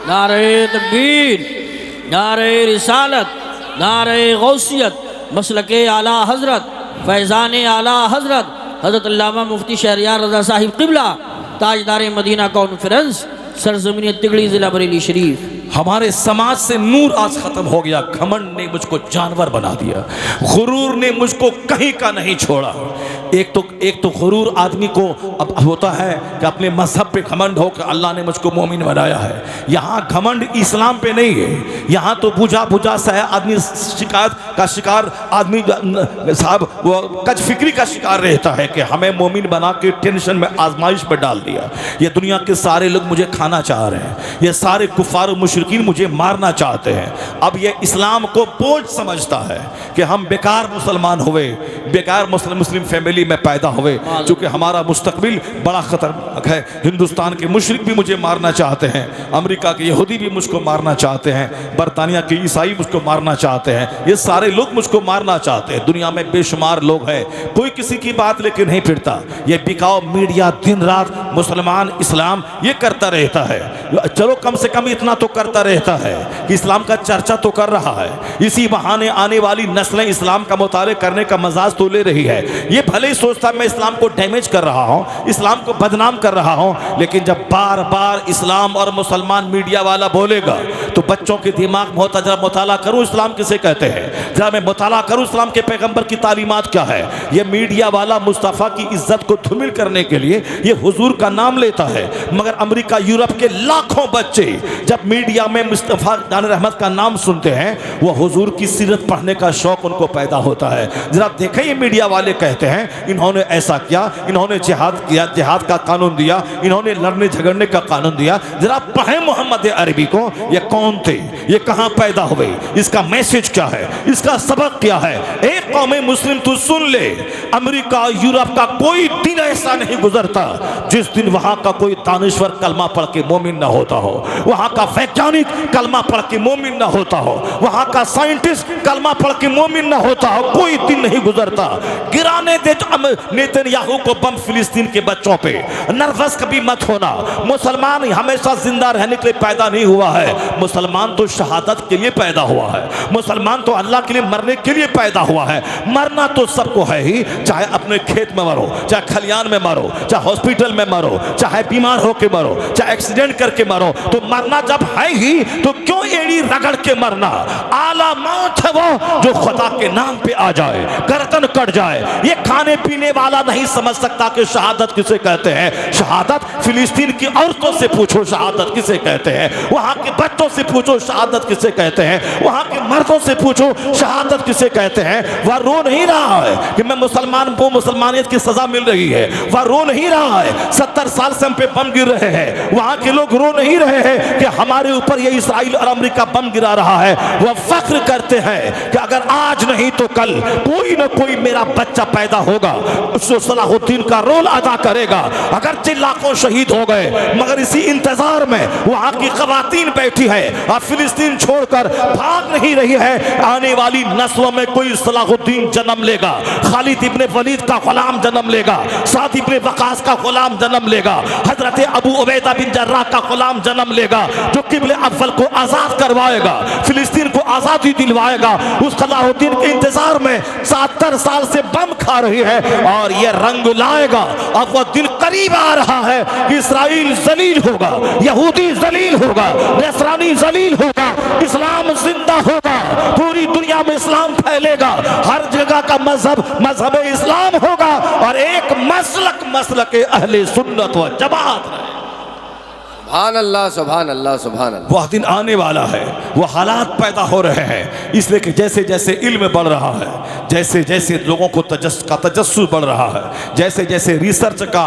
नारे तकबीर, नारे रिसालत, नारे गौसियत, मसलके आला हजरत, फैज़ान आला हजरत हज़रत अल्लामा मुफ्ती शहरियार रज़ा साहिब क़िबला ताजदार मदीना कॉन्फ्रेंस सरजमीन तिगड़ी ज़िला बरेली शरीफ। हमारे समाज से नूर आज खत्म हो गया। घमंड ने मुझको जानवर बना दिया, गुरूर ने मुझको कहीं का नहीं छोड़ा। एक तो गुरूर आदमी को अब होता है कि अपने मजहब पे घमंड हो कि अल्लाह ने मुझको मोमिन बनाया है। यहाँ घमंड इस्लाम पे नहीं है, यहाँ तो बुझा बुझा सा है आदमी, शिकायत का शिकार आदमी साहब वो कच फिक्री का शिकार रहता है कि हमें मोमिन बना के टेंशन में आजमाइश पर डाल दिया। ये दुनिया के सारे लोग मुझे खाना चाह रहे हैं, ये सारे कुफार मुशरिकीन मुझे मारना चाहते हैं। अब ये इस्लाम को बोझ समझता है कि हम बेकार मुसलमान हुए, बेकार मुस्लिम फैमिली में पैदा हुए, क्योंकि हमारा मुस्तकबिल बड़ा खतरनाक है। हिंदुस्तान के मुशरिक भी मुझे मारना चाहते हैं, अमेरिका के यहूदी भी मुझको मारना चाहते हैं, बरतानिया के ईसाई मुझको मारना चाहते हैं, ये सारे लोग मुझको मारना चाहते हैं। दुनिया में बेशुमार लोग हैं, कोई किसी की बात लेके नहीं फिरता। ये बिकाऊ मीडिया दिन रात मुसलमान इस्लाम ये करता रहता है। चलो कम से कम इतना तो करता रहता है कि इस्लाम का चर्चा तो कर रहा है, इसी बहाने आने वाली नस्लें इस्लाम का मुताले करने का मजाज तो ले रही है। ये भले ही सोचता मैं इस्लाम को डैमेज कर रहा हूँ, इस्लाम को बदनाम कर रहा हूँ, लेकिन जब बार बार इस्लाम और मुसलमान मीडिया वाला बोलेगा तो बच्चों के दिमाग में होता जरा मुताला करूँ इस्लाम किसे कहते हैं, जरा मैं मुताला करूँ इस्लाम के पैगंबर की तालीमात क्या है। ये मीडिया वाला मुस्तफ़ा की इज्जत को धूमिल करने के लिए ये हुजूर का नाम लेता है, मगर अमेरिका यूरोप के लाखों बच्चे जब मीडिया में मुस्तफ़ा जान रहमत का नाम सुनते हैं वो हुजूर की सीरत पढ़ने का शौक उनको पैदा होता है। जरा देखें ये मीडिया वाले कहते हैं इन्होंने ऐसा किया, इन्होंने जिहाद किया, जिहाद का कानून दिया, इन्होंने लड़ने झगड़ने का कानून दिया। जरा पढ़े मोहम्मद अरबी को, ये कौन थे, ये कहाँ पैदा हुए, इसका मैसेज क्या है, इसका सबक क्या है। एक कौम मुस्लिम तू सुन ले, अमेरिका यूरोप का कोई दिन ऐसा नहीं गुजरता जिस दिन वहां का कोई दानिश्वर कलमा पढ़ के मोमिन ना होता हो, वहां का वैज्ञानिक कलमा पढ़ के मोमिन ना होता हो, वहां का साइंटिस्ट कलमा पढ़ के मोमिन ना होता हो। कोई दिन नहीं गुजरता। गिराने दे नेतन्याहू को बम फिलिस्तीन के बच्चों पे। नर्वस कभी मत होना, मुसलमान हमेशा जिंदा रहने के लिए पैदा नहीं हुआ है, मुसलमान तो शहादत के लिए पैदा हुआ है, मुसलमान तो अल्लाह के लिए मरने के लिए पैदा हुआ है। मरना तो सबको है ही, चाहे अपने खेत में मरो, चाहे खलियान में मरो, चाहे हॉस्पिटल में मरो, चाहे बीमार होके मरो, चाहे एक्सीडेंट करके मरो, तो मरना जब है ही तो क्यों एड़ी रगड़ के मरना। आला मौत है वो जो खुदा के नाम पे आ जाए, गर्दन कट जाए। ये खाने पीने वाला नहीं समझ सकता कि शहादत किसे कहते हैं। शहादत फिलिस्तीन की औरतों से पूछो शहादत किसे कहते हैं, वहां के बच्चों से पूछो शहादत किसे कहते हैं, वहां के मर्दों से पूछो शहादत किसे कहते हैं। वह रो नहीं रहा है कि मैं मुसलमान को मुसलमानियत की सजा मिल रही है, वह रो नहीं रहा है 70 साल से हम पे बम गिर रहे हैं। वहां के लोग रो नहीं रहे हैं कि हमारे ऊपर ये इसराइल और अमेरिका बम गिरा रहा है। वह फख्र करते हैं कि अगर आज नहीं तो कल कोई ना कोई मेरा बच्चा पैदा होगा होगा, जो सलाहुद्दीन का रोल अदा करेगा। अगरचे लाखों शहीद हो गए, मगर इसी इंतजार में वहां की खवातीन बैठी है और फिलिस्तीन छोड़कर भाग नहीं रही है। आने वाली नस्लों में कोई सलाहुद्दीन जन्म लेगा, खालिद इब्ने वलीद का गुलाम जन्म लेगा, साद इब्ने वकास का गुलाम जन्म लेगा, हजरत अबू उबैदा बिन जर्राह का गुलाम जन्म लेगा, जो किबले अव्वल को आजाद करवाएगा, फिलिस्तीन को आजादी दिलवाएगा। उस सलाहुद्दीन के इंतजार में 70 साल से बम खा रही है और यह रंग लाएगा। अब वह दिन करीब आ रहा है कि इसराइल जलील होगा, यहूदी जलील होगा, नसरानी जलील होगा, इस्लाम जिंदा होगा, पूरी दुनिया में इस्लाम फैलेगा, हर जगह का मजहब इस्लाम होगा और एक मसलक अहले सुन्नत व जमात है। सुभान अल्लाह, सुभान अल्लाह, सुभान अल्लाह। वह दिन आने वाला है, वह हालात पैदा हो रहे हैं, इसलिए कि जैसे जैसे इल्म बढ़ रहा है, जैसे जैसे लोगों को तजस्सुस बढ़ रहा है, जैसे जैसे रिसर्च का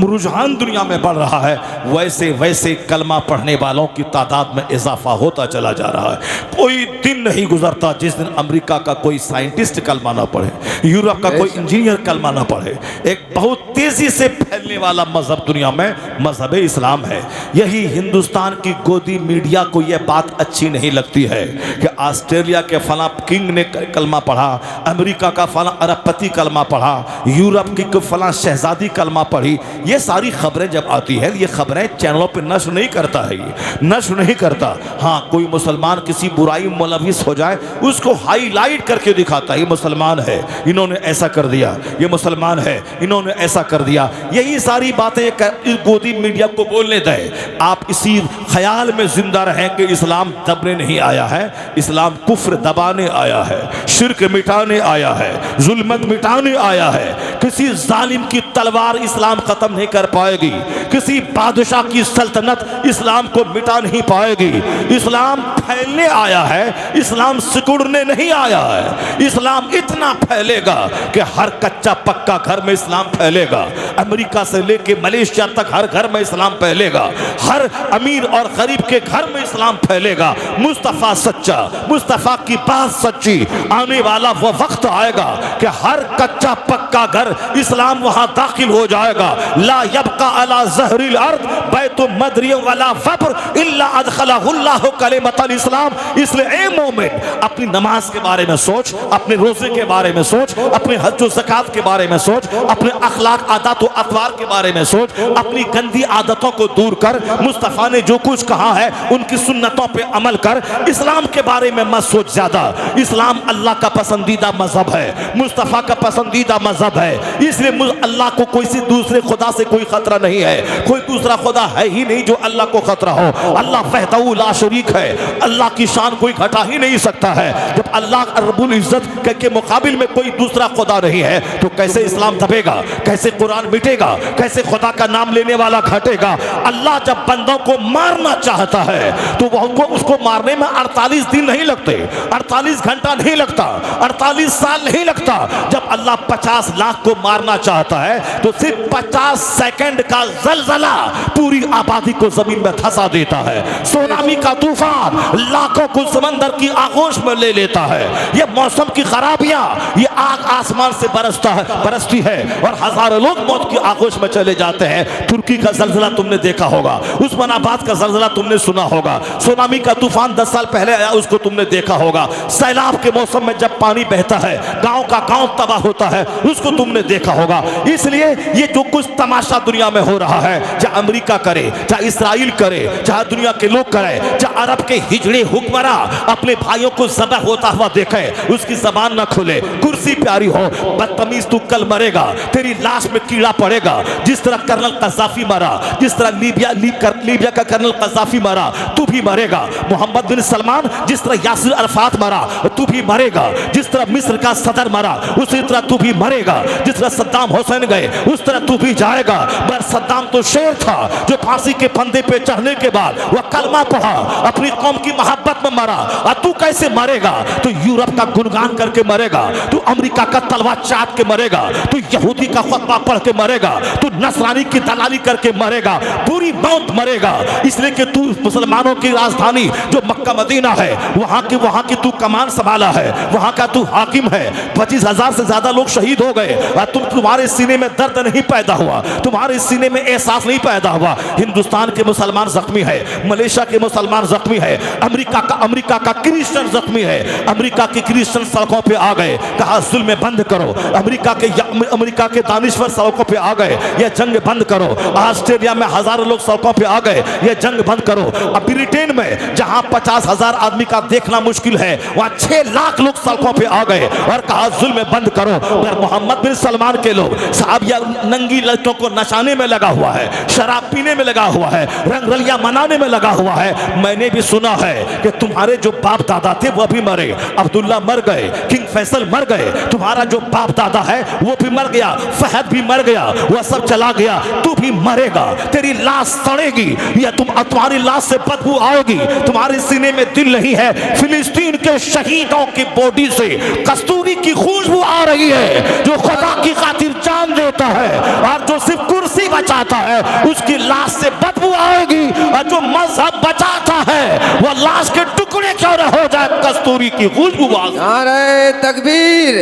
रुझान दुनिया में बढ़ रहा है, वैसे वैसे कलमा पढ़ने वालों की तादाद में इजाफा होता चला जा रहा है। कोई दिन नहीं गुजरता जिस दिन अमेरिका का कोई साइंटिस्ट कलमा ना पढ़े, यूरोप का कोई इंजीनियर कलमा ना पढ़े। एक बहुत तेजी से फैलने वाला मजहब दुनिया में मजहब इस्लाम है। यही हिंदुस्तान की गोदी मीडिया को यह बात अच्छी नहीं लगती है कि ऑस्ट्रेलिया के फला किंग ने कलमा पढ़ा, अमेरिका का फला अरबपति कलमा पढ़ा, यूरोप की फला शहजादी कलमा पढ़ी। ये सारी खबरें जब आती है, ये खबरें चैनलों पे नशर नहीं करता है, ये नशर नहीं करता। हाँ, कोई मुसलमान किसी बुराई मुलविस हो जाए उसको हाईलाइट करके दिखाता है, ये मुसलमान है, इन्होंने ऐसा कर दिया, ये मुसलमान है, इन्होंने ऐसा कर दिया। यही सारी बातें इस गोदी मीडिया को बोलने दें। आप इसी ख्याल में जिंदा रहें कि इस्लाम दबने नहीं आया है, इस्लाम कुफ्र दबाने आया है, शिर्क मिटाने आया है, जुल्मत मिटाने आया है। किसी जालिम की तलवार इस्लाम खत्म नहीं कर पाएगी, किसी बादशाह की सल्तनत इस्लाम को मिटा नहीं पाएगी। इस्लाम फैलने आया है, इस्लाम सिकुड़ने नहीं आया है। इस्लाम इतना फैलेगा कि हर कच्चा पक्का घर में इस्लाम फैलेगा, अमेरिका से लेके मलेशिया तक हर घर में इस्लाम फैलेगा, हर अमीर और गरीब के घर में इस्लाम फैलेगा। मुस्तफ़ा सच्चा, मुस्तफ़ा की बात सच्ची। आने वाला वो वक्त आएगा कि हर कच्चा पक्का घर इस्लाम वहां दाखिल हो जाएगा। ला यबका अला ज़हरिल अर्द बैतुम मदरियम वला फब्र इल्ला अदखलहुल्लाहु कलिमतल इस्लाम। इसलिए ए मोमिन, अपनी नमाज के बारे में सोच, अपने रोजे के बारे में सोच, अपने हज व ज़कात के बारे में सोच, अपने अखलाक आदत व अतवार के बारे में सोच, अपनी गंदी आदतों को दूर कर। मुस्तफ़ा ने जो कुछ कहा है उनकी सुन्नतों पे अमल कर। इस्लाम के बारे में मत सोच ज्यादा। इस्लाम अल्लाह का पसंदीदा मजहब है, मुस्तफ़ा का पसंदीदा मजहब है। इसलिए अल्लाह को कोई सी दूसरे खुदा से कोई खतरा नहीं है, कोई दूसरा खुदा है ही नहीं जो अल्लाह को खतरा हो। अल्लाह वहदहू ला शरीक है, अल्लाह की शान कोई घटा ही नहीं सकता है। जब अल्लाह रब्बुल इज्जत के मुकाबिल में कोई दूसरा खुदा नहीं है तो कैसे इस्लाम दबेगा, कैसे कुरान मिटेगा, कैसे खुदा का नाम लेने वाला घटेगा। अल्लाह जब बंदों को मारना चाहता है तो वह उसको मारने में 48 दिन नहीं लगते, 48 घंटा नहीं लगता, 48 साल नहीं लगता। जब अल्लाह 50 लाख को मारना चाहता है तो सिर्फ 50 सेकंड का जलजला पूरी आबादी को जमीन में धंसा देता है। सुनामी का तूफान लाखों को समंदर की आगोश में ले लेता है। ये मौसम की खराबियां, ये आग आसमान से बरसती है और हजारों लोग मौत की आगोश में चले जाते हैं। तुर्की का जलजला तुमने देखा होगा, उस्मानाबाद का जलजला तुमने सुना होगा, सुनामी का तूफान 10 साल पहले आया उसको तुमने देखा होगा। सैलाब के मौसम में जब पानी बहता है, गांव का गांव तबाह होता है, उसको तुमने देखा होगा। इसलिए ये जो कुछ तमाशा दुनिया में हो रहा है, चाहे अमेरिका करे, चाहे इसराइल करे, चाहे दुनिया के लोग करें, चाहे अरब के हिजड़े हुक्मरा अपने भाइयों को ज़बह होता हुआ देखे, उसकी जबान न खुले, कुर्सी प्यारी हो, बदतमीज तू कल मरेगा, तेरी लाश में कीड़ा पड़ेगा। जिस तरह कर्नल कज़ाफ़ी मरा, जिस तरह लीबिया का कर्नल कज़ाफ़ी मरा, तू भी मरेगा। मोहम्मद बिन सलमान जिस तरह यासिर अरफात मरा, तू भी मरेगा। जिस तरह मिस्र का सदर मरा, उसी तरह तू भी मरेगा। जिस तरह सद्दाम हुसैन गए, उस तरह तू भी जाएगा। पर सद्दाम तो शेर था जो फांसी के फंदे पे चढ़ने के बाद वह कलमा पढ़ा, अपनी कौम की मोहब्बत में मरा। और तू कैसे मरेगा? तू यूरोप का गुणगान करके मरेगा, तू अमेरिका का तलवार चाट के मरेगा, तू यहूदी का खुतबा पढ़ के मरेगा, तू नसरानी की दलाली करके मरेगा, बुरी मौत मरेगा। इसलिए कि तू मुसलमानों की राजधानी जो मक्का मदीना है वहां की तू कमान संभाला है, वहां का तू हाकिम है। 25,000 से ज्यादा लोग शहीद हो गए और तुम्हारे सीने में दर्द नहीं पैदा हुआ, तुम्हारे सीने में एहसास नहीं पैदा हुआ। हिंदुस्तान के मुसलमान जख्मी है, मलेशिया के मुसलमान जख्मी है, अमेरिका का क्रिश्चियन जख्मी है। अमेरिका के क्रिश्चियन सड़कों पे आ गए, कहा जुल्म बंद करो। अमेरिका के दानिश्वर सड़कों पे आ गए, यह जंग बंद करो। ऑस्ट्रेलिया में हजारों लोग सड़कों पे आ गए, यह जंग बंद करो। अब ब्रिटेन में जहां 50,000 आदमी का देखना मुश्किल है, वहां 6 लाख लोग सड़कों पे आ गए और कहा जुल्म बंद करो। मगर मोहम्मद बिन सलमान के लोग साहब या नंगी लड़कियों को नचाने में लगा हुआ है, शराब पीने में लगा हुआ है, रंगरलिया मनाने में लगा हुआ है। मैंने भी सुना है कि तुम्हारे जो बाप दादा थे वो भी मरे, अब्दुल्ला मर गए, किंग फैसल मर गए, तुम्हारा जो बाप दादा है वो भी मर गया, फहद भी मर गया, वह सब चला गया, तू भी मरेगा, तेरी लाश सड़ेगी, या तुम्हारी लाश से बदबू आएगी, तुम्हारे सीने में दिल नहीं है। फिलिस्तीन के शहीदों की बॉडी से कस्तूरी की खुशबू आ रही है, जो खुदा की खातिर जान देता है और जो सिर्फ कुर्सी बचाता है उसकी लाश से बदबू आएगी, और जो मजहब बचाता है वह लाश के टुकड़े क्यों न हो जाए, कस्तूरी की खुशबू। नारे तकबीर,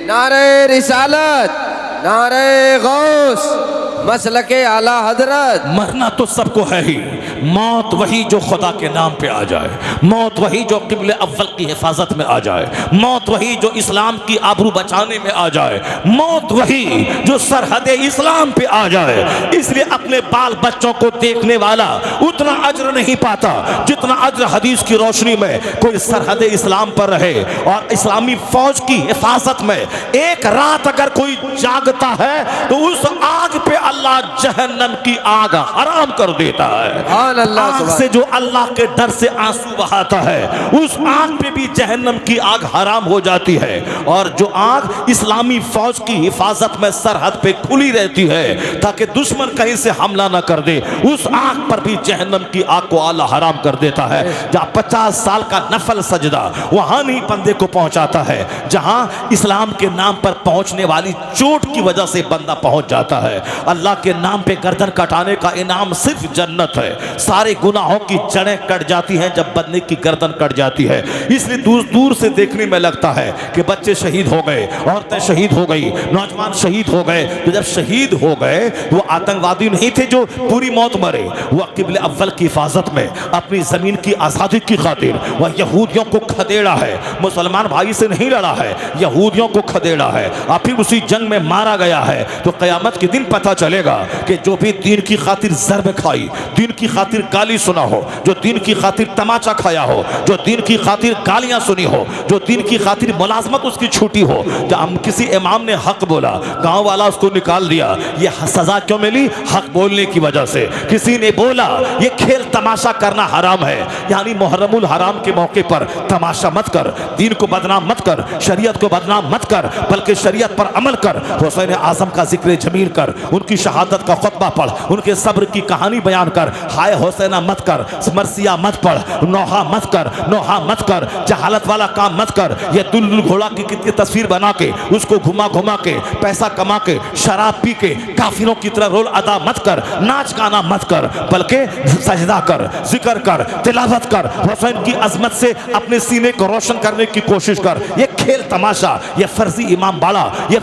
नारे रिसालत, नारे गौस, मसलके आला हजरत। मरना तो सबको है ही, मौत वही जो खुदा के नाम पे आ जाए, मौत वही जो किबले अव्वल की हिफाजत में आ जाए, मौत वही जो इस्लाम की आबरू बचाने में आ जाए, मौत वही जो सरहद इस्लाम पे आ जाए। इसलिए अपने बाल बच्चों को देखने वाला उतना अज्र नहीं पाता जितना अज्र हदीस की रोशनी में कोई सरहद इस्लाम पर रहे और इस्लामी फौज की हिफाजत में एक रात अगर कोई जागता है तो उस आग पे अल्लाह जहन्नम की आग हराम कर देता है। आग से जो अल्लाह के डर से आंसू बहाता है उस आग पे भी जहन्नम की आग हराम हो जाती है। और जो आग इस्लामी फौज की हिफाजत में सरहद पे खुली रहती है ताकि दुश्मन कहीं से हमला ना कर दे, उस आग पर भी जहन्नम की आग को अल्लाह हराम कर देता है। जहाँ 50 साल का नफल सजदा वहां नहीं बंदे को पहुंचाता है, जहां इस्लाम के नाम पर पहुंचने वाली चोट की वजह से बंदा पहुंच जाता है। अल्लाह के नाम पे गर्दन कटाने का इनाम सिर्फ जन्नत है। सारे गुनाहों की जड़ें कट जाती हैं जब बंदे की गर्दन कट जाती है। इसलिए दूर दूर से देखने में लगता है कि बच्चे शहीद हो गए, औरतें शहीद हो गई, नौजवान शहीद हो गए। तो जब शहीद हो गए वो आतंकवादी नहीं थे जो पूरी मौत मरे, वह किबले अव्वल की हिफाजत में अपनी जमीन की आज़ादी की खातिर वह यहूदियों को खदेड़ा है। मुसलमान भाई से नहीं लड़ा है, यहूदियों को खदेड़ा है और फिर उसी जंग में मारा गया है। तो क़यामत के दिन पता चलेगा कि जो भी दीन की खातिर ज़र्ब खाई, दीन की खातिर गाली सुना हो, जो दीन की खातिर तमाचा खाया हो, जो दीन की खातिर गालियां सुनी हो, जो दीन की खातिर मुलाजमत उसकी छूटी हो, जब किसी इमाम ने हक बोला गांव वाला उसको निकाल दिया, ये सजा क्यों मिली? हक बोलने की वजह से। किसी ने बोला ये खेल तमाशा करना हराम है, यानी मुहर्रमुल हराम के मौके पर तमाशा मत कर, दीन को बदनाम मत कर, शरीयत को बदनाम मत कर, बल्कि शरीयत पर अमल कर। हुसैन आजम का जिक्र जमील कर, उनकी शहादत का खुतबा पढ़, उनके सब्र की कहानी बयान कर। हाय हुसैना मत कर, मरसिया मत पढ़, नोहा मत कर, नोहा मत कर, जहालत वाला काम मत कर। ये दुल्लू घोड़ा की तस्वीर बना के उसको घुमा घुमा के पैसा कमा के शराब पी के काफिरों की तरह रोल अदा मत कर, नाच गाना मत कर, बल्कि सजदा कर, जिक्र कर, तिलावत कर, हुसैन की अजमत से अपने सीने को रोशन करने की कोशिश कर। ये खेल तमाशा, ये फर्जी इमाम बाड़ा, ये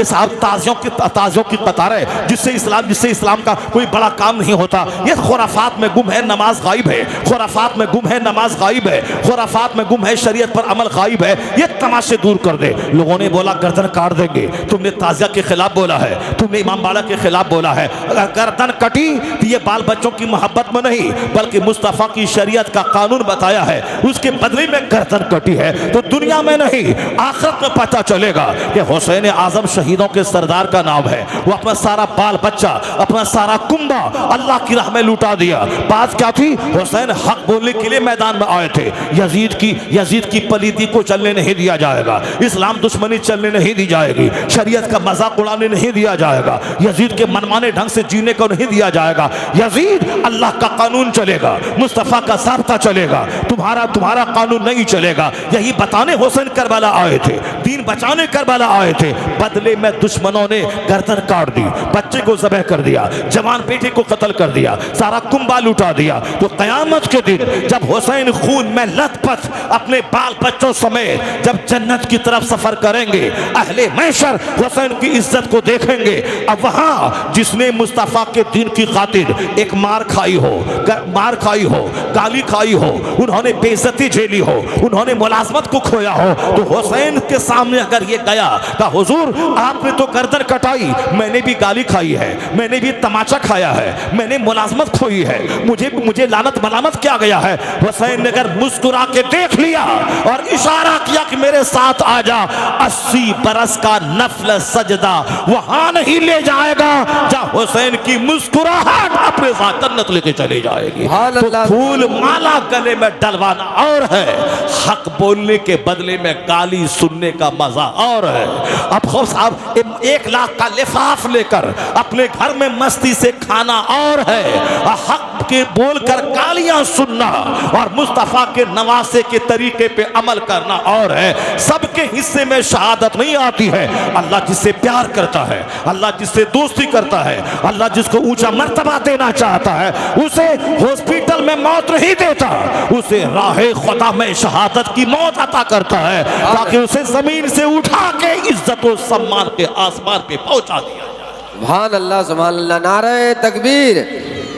साहब ताजियों की कतार है जिससे इस्लाम का कोई बड़ा काम नहीं होता। ये खुराफात में गुम है, नमाज गायब है, खुराफात में गुम है, नमाज गायब है, खुराफात में गुम है, शरीयत पर अमल गायब है। ये तमाशे दूर कर दे। लोगों ने बोला गर्दन काट देंगे, तुमने ताजिया के खिलाफ बोला है, तुमने इमाम बाड़ा के खिलाफ बोला है। अगर गर्दन कटी तो ये बाल बच्चों की मोहब्बत में नहीं बल्कि मुस्तफ़ा की शरीयत का कानून बताया है, उसके बदले में गर्दन कटी है। तो दुनिया में नहीं आखिरत में पता चलेगा कि हुसैन आजम शहीदों के सरदार का नाम है। वो अपना सारा बाल बच्चा, अपना सारा कुंबा अल्लाह की राह में लुटा दिया। बात क्या थी? हुसैन हक बोलने के लिए मैदान में आए थे। यजीद की पलीदी को चलने नहीं दिया जाएगा, इस्लाम दुश्मनी चलने नहीं दी जाएगी, शरीयत का मजाक उड़ाने नहीं दिया जाएगा, यजीद के मनमाने ढंग से जीने को नहीं दिया जाएगा। यजीद अल्लाह का कानून चलेगा, मुस्तफ़ा का ज़ाब्ता चलेगा, तुम्हारा कानून नहीं चलेगा। यही बताने हुसैन करबला आए थे, दीन बचाने करबला आए थे। बदले में दुश्मनों ने गर्दन काट दी, बच्चे को ज़बह कर दिया, जवान बेटे को कत्ल कर दिया, सारा कुंबा लुटा दिया। तो क़यामत के दिन जब हुसैन खून में लथपथ अपने बाल बच्चों समेत जब जन्नत की तरफ सफर करेंगे, अहले महशर हुसैन की इज्जत को देखेंगे। अब वहां जिसने मुस्तफ़ा के दीन की खातिर एक मार खाई हो, गाली खाई हो, उन्होंने बेइज्जती झेली हो, उन्होंने मुलाजमत को खोया हो, तो हुसैन के सामने अगर ये गया तो हुजूर आपने तो गर्दन कटाई, मैंने भी गाली खाई है, मैंने भी तमाचा खाया है, मैंने मुलाजमत खोई है, मुझे लानत मलामत क्या गया है। हुसैन ने अगर मुस्कुरा के देख लिया और इशारा किया कि मेरे साथ आ जा, 80 बरस का नफल सजदा वहां नहीं ले जाएगा जहां हुसैन की मुस्कुराहट अपने साथ जन्नत लेके चली जाएगी। तो फूल माला गले में डलवाना और है, हक बोलने के बदले में गाली सुनने का मजा और है। अब खूब साहब 1 लाख का लिफाफ लेकर अपने घर में मस्ती से खाना और है, हक के बोलकर गालियां सुनना और मुस्तफ़ा के नवासे के तरीके पे अमल करना और है। सबके हिस्से में शहादत नहीं आती है। अल्लाह जिससे प्यार करता है, अल्लाह जिससे दोस्ती करता है, अल्लाह जिसको ऊंचा मर्तबा देना चाहता है, उसे हॉस्पिटल में मौत नहीं देता, उसे राहे खुदा में शहादत की मौत अता करता है, ताकि उसे जमीन से उठा के इज्जत और सम्मान के आसमान पे पहुंचा दिया जाए। सुभान अल्लाह, सुभान अल्लाह। नारे तकबीर,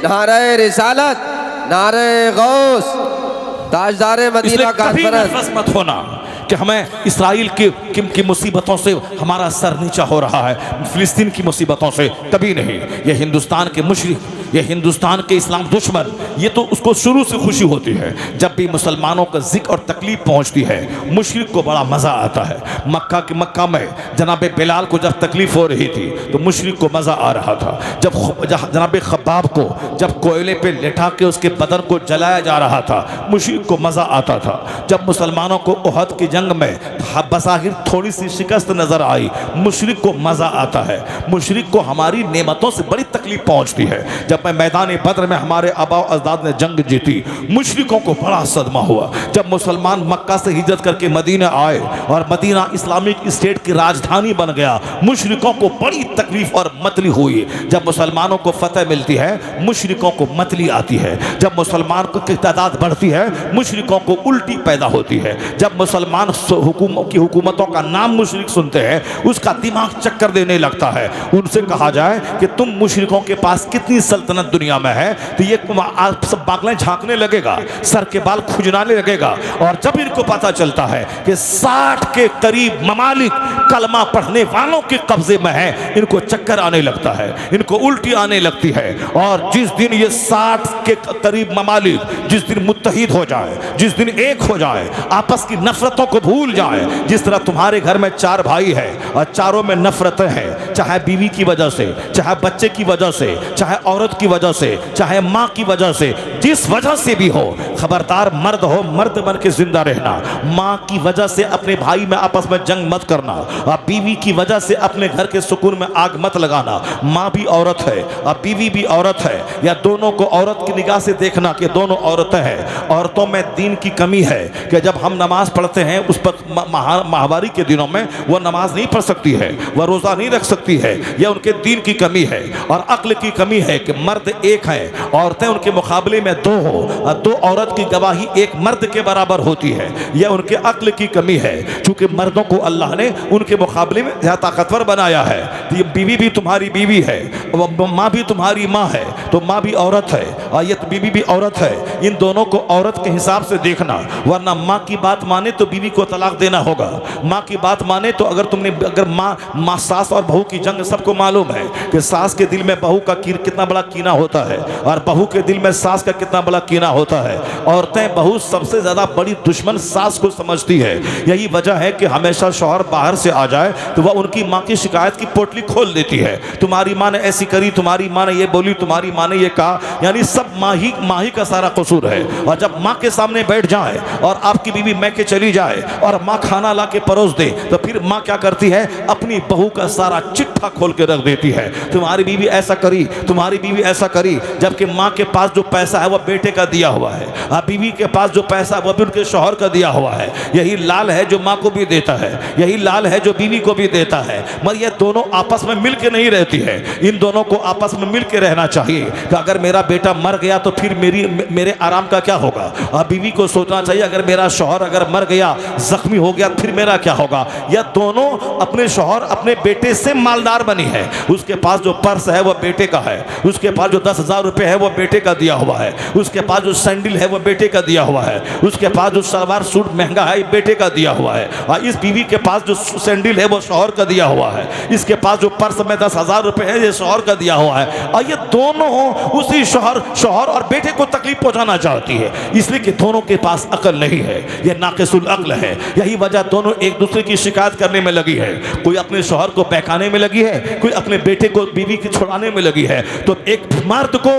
नारे रिसालत, नारे गौस, ताजदारे मदीना कॉन्फ्रेंस। मत होना कि हमें इसराइल की मुसीबतों से हमारा सर नीचा हो रहा है, फिलिस्तीन की मुसीबतों से कभी नहीं। ये हिंदुस्तान के मुशरिक, ये हिंदुस्तान के इस्लाम दुश्मन, ये तो उसको शुरू से खुशी होती है जब भी मुसलमानों का जिक्र और तकलीफ पहुंचती है। मुशरिक को बड़ा मज़ा आता है। मक्का में जनाब बिलाल को जब तकलीफ हो रही थी तो मुशरिक को मज़ा आ रहा था। जब जनाब खब्बाब को जब कोयले पे लेटा के उसके बदन को जलाया जा रहा था, मुशरिक को मज़ा आता था। जब मुसलमानों को उहद की जंग में बज़ाहिर थोड़ी सी शिकस्त नज़र आई, मुशरिक को मज़ा आता है। मुशरिक को हमारी नेमतों से बड़ी तकलीफ पहुंचती है। जब मैं मैदान बद्र में हमारे आबा अजदाद ने जंग जीती, मुशरिकों को बड़ा सदमा हुआ। जब मुसलमान मक्का से हिजरत करके मदीना आए और मदीना इस्लामिक स्टेट की राजधानी बन गया, मुशरिकों को बड़ी तकलीफ और मतली हुई। जब मुसलमानों को फतह मिलती है, मुशरिकों को मतली आती है। जब मुसलमान की तादाद बढ़ती है, मुशरिकों को उल्टी पैदा होती है। जब मुसलमान की हुकूमतों का नाम मुशरिक सुनते हैं, उसका दिमाग चक्कर देने लगता है। उनसे कहा जाए कि तुम मुशरिकों के पास कितनी सल्तनत दुनिया में है, तो ये सब बागलें झांकने लगेगा, सर के बाल खुजनाने लगेगा। और जब इनको पता चलता है कि 60 के करीब ममालिक कलमा पढ़ने वालों के कब्जे में है, इनको चक्कर आने लगता है, इनको उल्टी आने लगती है। और जिस दिन ये 60 के करीब ममालिक जिस दिन मुत्तहिद हो जाए, जिस दिन एक हो जाए, आपस की नफरतों को भूल जाए, जिस तरह तुम्हारे घर में 4 भाई है और चारों में नफरतें हैं, चाहे बीवी की वजह से, चाहे बच्चे की वजह से, चाहे औरत की वजह से, चाहे माँ की वजह से, जिस वजह से भी हो, खबरदार मर्द हो, मर्द बन के जिंदा रहना। माँ की वजह से अपने भाई में आपस में जंग मत करना, और बीवी की वजह से अपने घर के सुकून में आग मत लगाना। माँ भी औरत है और बीवी भी औरत है, या दोनों को औरत की निगाह से देखना कि दोनों औरतें हैं। औरतों में दीन की कमी है कि जब हम नमाज पढ़ते हैं उस पर माहवारी के दिनों में वो नमाज नहीं पढ़ सकती है, वह रोज़ा नहीं रख सकती है, यह उनके दीन की कमी है। और अक्ल की कमी है कि मर्द एक हैं, औरतें उनके मुकाबले में 2 हो, और 2 औरत की गवाही एक मर्द के बराबर होती है, यह उनके अक्ल की कमी है। चूँकि मर्दों को अल्लाह ने उनके मुकाबले में ज़्यादा ताकतवर बनाया है। तो ये बीवी भी तुम्हारी बीवी है, माँ भी तुम्हारी माँ है, तो माँ भी औरत है और ये बीवी भी औरत है। इन दोनों को औरत के हिसाब से देखना, वरना माँ की बात माने तो बीवी को तलाक देना होगा। माँ की बात माने तो अगर माँ सास और बहू की जंग सबको मालूम है कि सास के दिल में बहू का कितना बड़ा कीना होता है और बहू के दिल में सास का कितना बड़ा कीना होता है। औरतें बहू सबसे ज़्यादा बड़ी दुश्मन सास को समझती है। यही वजह है कि हमेशा शौहर बाहर से आ जाए तो वह उनकी माँ की शिकायत की पोटली खोल देती है। तुम्हारी माँ ने ऐसी करी, तुम्हारी माँ ने ये बोली, तुम्हारी माँ ने ये कहा, यानी सब माँ ही का सारा कसूर है। और जब माँ के सामने बैठ जाए और आपकी बीवी मैके चली जाए और माँ खाना ला के परोस दे तो फिर माँ क्या करती है, अपनी बहू का सारा चिट्ठा खोल के रख देती है। तुम्हारी बीवी ऐसा करी, तुम्हारी बीवी ऐसा करी, जबकि माँ के पास जो पैसा है वह बेटे का दिया हुआ है, बीवी के पास जो पैसा वह भी उनके शौहर का दिया हुआ है। यही लाल है जो माँ को भी देता है, यही लाल है जो बीवी को भी देता है, मगर ये दोनों आपस में मिल के नहीं रहती है। इन दोनों को आपस में मिल के रहना चाहिए कि अगर मेरा बेटा मर गया तो फिर मेरे आराम का क्या होगा। और बीवी को सोचना चाहिए अगर मेरा शौहर अगर मर गया, जख्मी हो गया, फिर मेरा क्या होगा। यह दोनों अपने शौहर अपने बेटे से मालदार बनी है। उसके पास जो पर्स है वह बेटे का है, उसके पास जो 10,000 रुपये है वह बेटे का दिया हुआ है, उसके पास जो सैंडल है वह बेटे का दिया हुआ है, उसके पास जो सलवार सूट महंगा है बेटे का दिया हुआ है, और इस बीवी के पास जो सैंडल है वो शौहर का दिया हुआ है, इसके पास जो पर्स में 10,000 रुपये है ये शौहर का दिया हुआ है। और ये दोनों उसी शौहर और बेटे को तकलीफ पहुंचाना चाहती है, इसलिए कि दोनों के पास अकल नहीं है, ये नाक़िसुल अक्ल है। यही वजह दोनों एक दूसरे की शिकायत करने में लगी है। कोई अपने शौहर को बहकाने में लगी है, कोई अपने बेटे को बीवी की छुड़ाने में लगी है। तो एक मर्द को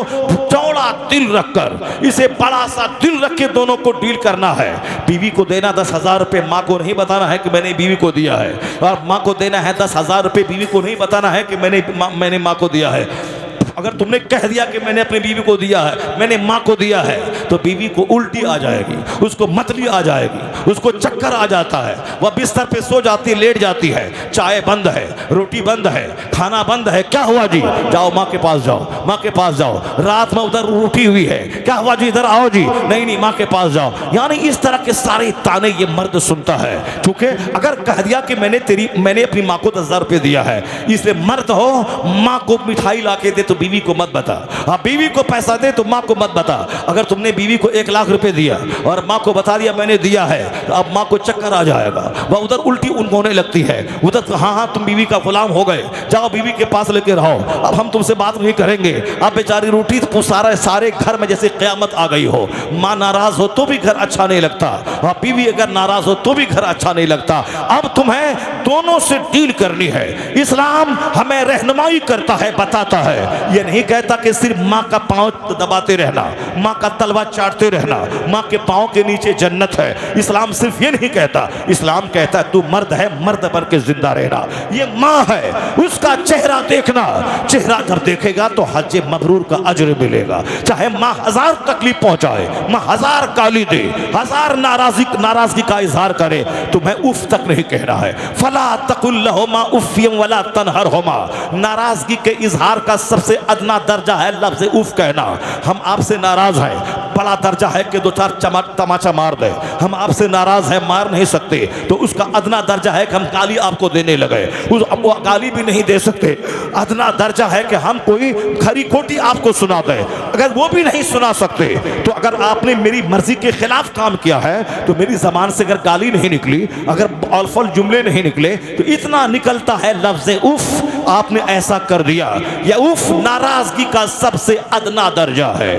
चौड़ा दिल रखकर, इसे बड़ा सा दिल रख के दोनों को डील करना है। बीवी को देना 10,000 रुपये, माँ को नहीं बताना है कि मैंने बीवी को दिया है, और माँ को देना है 10,000 रुपये, बीवी को नहीं बताना है कि मैंने माँ को दिया है। अगर तुमने कह दिया कि मैंने अपनी बीवी को दिया है, मैंने माँ को दिया है, तो बीवी को उल्टी आ जाएगी, उसको मतली आ जाएगी, उसको चक्कर आ जाता है, वह बिस्तर पे सो जाती है, लेट जाती है, चाय बंद है, रोटी बंद है, खाना बंद है। क्या हुआ जी, जाओ माँ के पास जाओ, माँ के पास जाओ। रात में उधर उठी हुई है, क्या हुआ जी, इधर आओ जी, नहीं माँ के पास जाओ। यानी इस तरह के सारे ताने ये मर्द सुनता है, क्योंकि अगर कह दिया कि मैंने अपनी माँ को 10,000 रुपये दिया है, इसलिए मर्द हो, माँ को मिठाई ला के दे तो बीवी को मत बता, हाँ बीवी को पैसा दे तो माँ को मत बता। अगर तुमने बीवी को 1 लाख रुपए दिया और माँ को बता दिया मैंने दिया है, तो अब माँ को चक्कर आ जाएगा, वह उधर उल्टी होने लगती है, उधर हाँ तुम बीवी का गुलाम हो गए, जाओ बीवी के पास लेके रहो, अब हम तुमसे बात नहीं करेंगे। अब बेचारी रोटी तो सारे घर में जैसे क़यामत आ गई हो। माँ नाराज हो तो भी घर अच्छा नहीं लगता, और बीवी अगर नाराज हो तो भी घर अच्छा नहीं लगता। अब तुम्हें दोनों से डील करनी है। इस्लाम हमें रहनुमाई करता है, बताता है, ये नहीं कहता कि सिर्फ माँ का पाँव दबाते रहना, माँ का तलवा चाटते रहना, माँ के पाँव के नीचे जन्नत है। इस्लाम सिर्फ ये नहीं कहता, इस्लाम कहता है तू मर्द है, मर्द बन के जिंदा रहना। ये माँ है, उसका चेहरा देखना, चेहरा जब देखेगा तो हज मबरूर का अजर मिलेगा। चाहे माँ 1000 तकलीफ पहुंचाए, माँ 1000 गाली दे, 1000 नाराजगी का इजहार करे, तुम्हें उफ तक नहीं कहना है। फला तकुल लहुमा उफ़्यम वला तनहरहुमा। नाराजगी के इजहार का सबसे अदना दर्जा है लफ्ज़ उफ कहना। हम आपसे नाराज हैं, बड़ा दर्जा है कि 2-4 तमाचा मार दे। हम आपसे नाराज हैं, मार नहीं सकते, तो उसका अदना दर्जा है कि हम गाली आपको देने लगे, वो गाली भी नहीं दे सकते। अदना दर्जा है कि हम कोई खरी खोटी आपको सुना दे, अगर वो भी नहीं सुना सकते, तो अगर आपने मेरी मर्जी के खिलाफ काम किया है तो मेरी जबान से अगर गाली नहीं निकली, अगर अलफल जुमले नहीं निकले, तो इतना निकलता है लफ्ज़ उफ, आपने ऐसा कर दिया। यह उफ नाराजगी का सबसे अदना दर्जा है।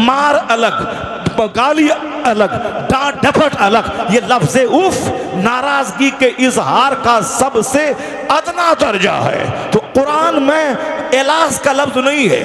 मार अलग, गाली अलग, डांट डपट अलग, ये लफ्ज़ उफ नाराजगी के इजहार का सबसे अदना दर्जा है। तो कुरान में एलास का लफ्ज़ नहीं है,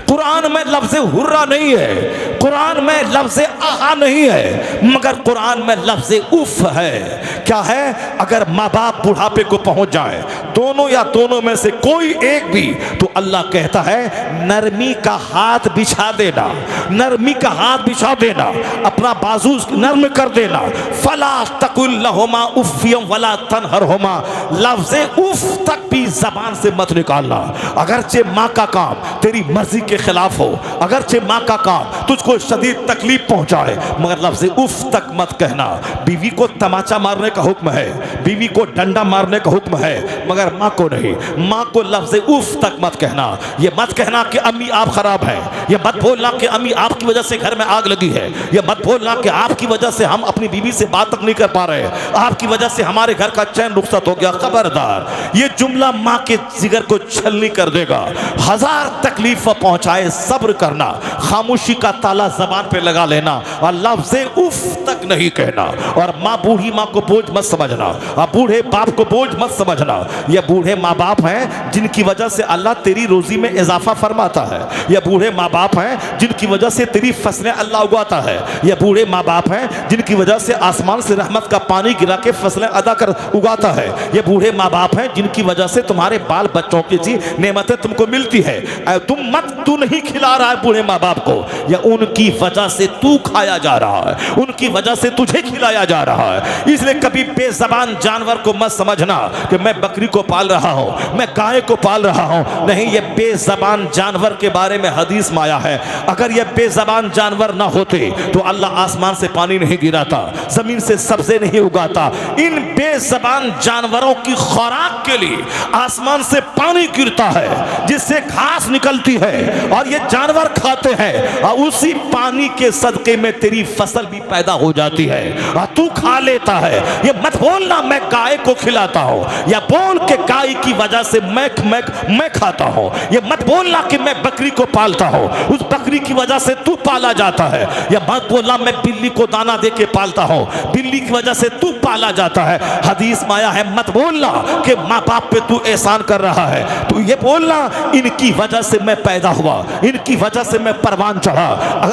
कुरान में लफ्ज़ हुर्रा नहीं है, कुरान में लफ्ज़ आहा नहीं है, मगर कुरान में लफ्ज़ उफ है। क्या है, अगर माँ बाप बुढ़ापे को पहुंच जाए, दोनों या दोनों में से कोई एक भी, तो अल्लाह कहता है नरमी का हाथ बिछा देना, नरमी का हाथ बिछा देना, अपना बाजू नर्म कर देना। फला तकुल लहुमा उफ़्यम वला तनहरहुमा। लफ्ज़ उफ तक भी जबान से मत निकालना। अगरचे माँ का काम तेरी मर्जी के खिलाफ हो, अगरचे माँ का काम तुझको को शदीद तकलीफ पहुंचाए मगर लफ्ज़ उफ तक मत कहना। बीवी को तमाचा मारने का हुक्म है, बीवी को डंडा मारने का हुक्म है, मगर माँ को नहीं। माँ को लफ्ज़ उफ तक मत कहना। ये मत कहना कि अम्मी आप खराब हैं, ये मत बोलना कि अम्मी आपकी वजह से घर में आग लगी है, ये मत बोलना कि आपकी वजह से हम अपनी बीवी से बात तक नहीं कर पा रहे, आपकी वजह से हमारे घर का चैन रुखसत हो गया। खबरदार, ये जुमला माँ के जिगर को छलनी कर देगा। हजार तकलीफ पहुंचाए सब्र करना, खामोशी का ताला जबान पे लगा लेना और लफ्ज़ उफ तक नहीं कहना। और माँ, बूढ़ी माँ को बोझ मत समझना और बूढ़े बाप को बोझ मत समझना। ये बूढ़े माँ बाप हैं जिनकी वजह से अल्लाह तेरी रोजी में इजाफा फरमाता है। ये बूढ़े माँ बाप हैं जिनकी वजह से तेरी फसलें अल्लाह उगाता है। ये बूढ़े माँ बाप हैं जिनकी वजह से आसमान से रहमत का पानी गिरा के फसलें अदा कर उगाता है। ये बूढ़े माँ बाप हैं जिनकी वजह से तुम्हारे बाल बच्चों की जी नेमतें तुमको मिलती है। तू नहीं खिला रहा है बूढ़े माँ बाप को, या उनकी वजह से तू खाया जा रहा है, उनकी वजह से तुझे खिलाया जा रहा है। इसलिए कभी बेज़बान जानवर को मत समझना कि मैं बकरी को पाल रहा हूँ, मैं गाय को पाल रहा हूँ। नहीं, ये बेज़बान जानवर के बारे में हदीस में आया है, अगर ये बेज़बान जानवर ना होते तो अल्लाह आसमान से पानी नहीं गिराता, जमीन से सब्ज़े नहीं उगाता। इन बेज़बान जानवरों की खुराक के लिए आसमान से पानी गिरता है जिससे घास निकलती है और ये जानवर खाते हैं और उसी पानी के सदके में तेरी फसल भी पैदा हो जाती है और तू खा लेता है। ये मत बोलना मैं गाय को खिलाता हूँ, या बोल के गाय की वजह से मैं खाता हूँ। ये मत बोलना कि मैं बकरी को पालता हूँ, उस बकरी की वजह से तू पाला जाता है। या मत बोलना मैं बिल्ली को दाना दे के पालता हूँ, बिल्ली की वजह से तू पाला जाता है। हदीस में आया है मत बोलना कि माँ बाप पे तू एहसान कर रहा है, तू ये बोलना इनकी वजह से मैं पैदा हुआ, इनकी वजह से मैं परवान चढ़ा।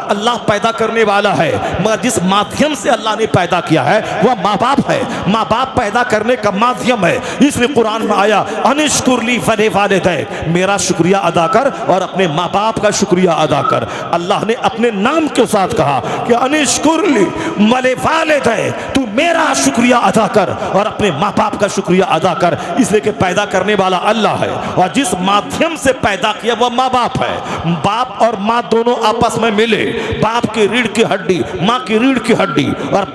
अल्लाह पैदा करने वाला है मगर जिस माध्यम से अल्लाह ने पैदा किया है वह माँ बाप है। माँ बाप पैदा करने का माध्यम है। इसलिए कुरान में आया अनिश्कुरली फले वालिदैन, मेरा शुक्रिया अदा कर और अपने माँ बाप का शुक्रिया अदा कर। अल्लाह ने अपने नाम के साथ कहा कि अनिश्कुरली फले वालिदैन, तू मेरा शुक्रिया अदा कर और अपने माँ बाप का शुक्रिया अदा कर। इसलिए कि पैदा करने वाला अल्लाह है और जिस माध्यम से पैदा किया वह माँ बाप है। बाप और माँ दोनों आपस में मिले, बाप की रीढ़ की हड्डी, माँ की रीढ़ की हड्डी, और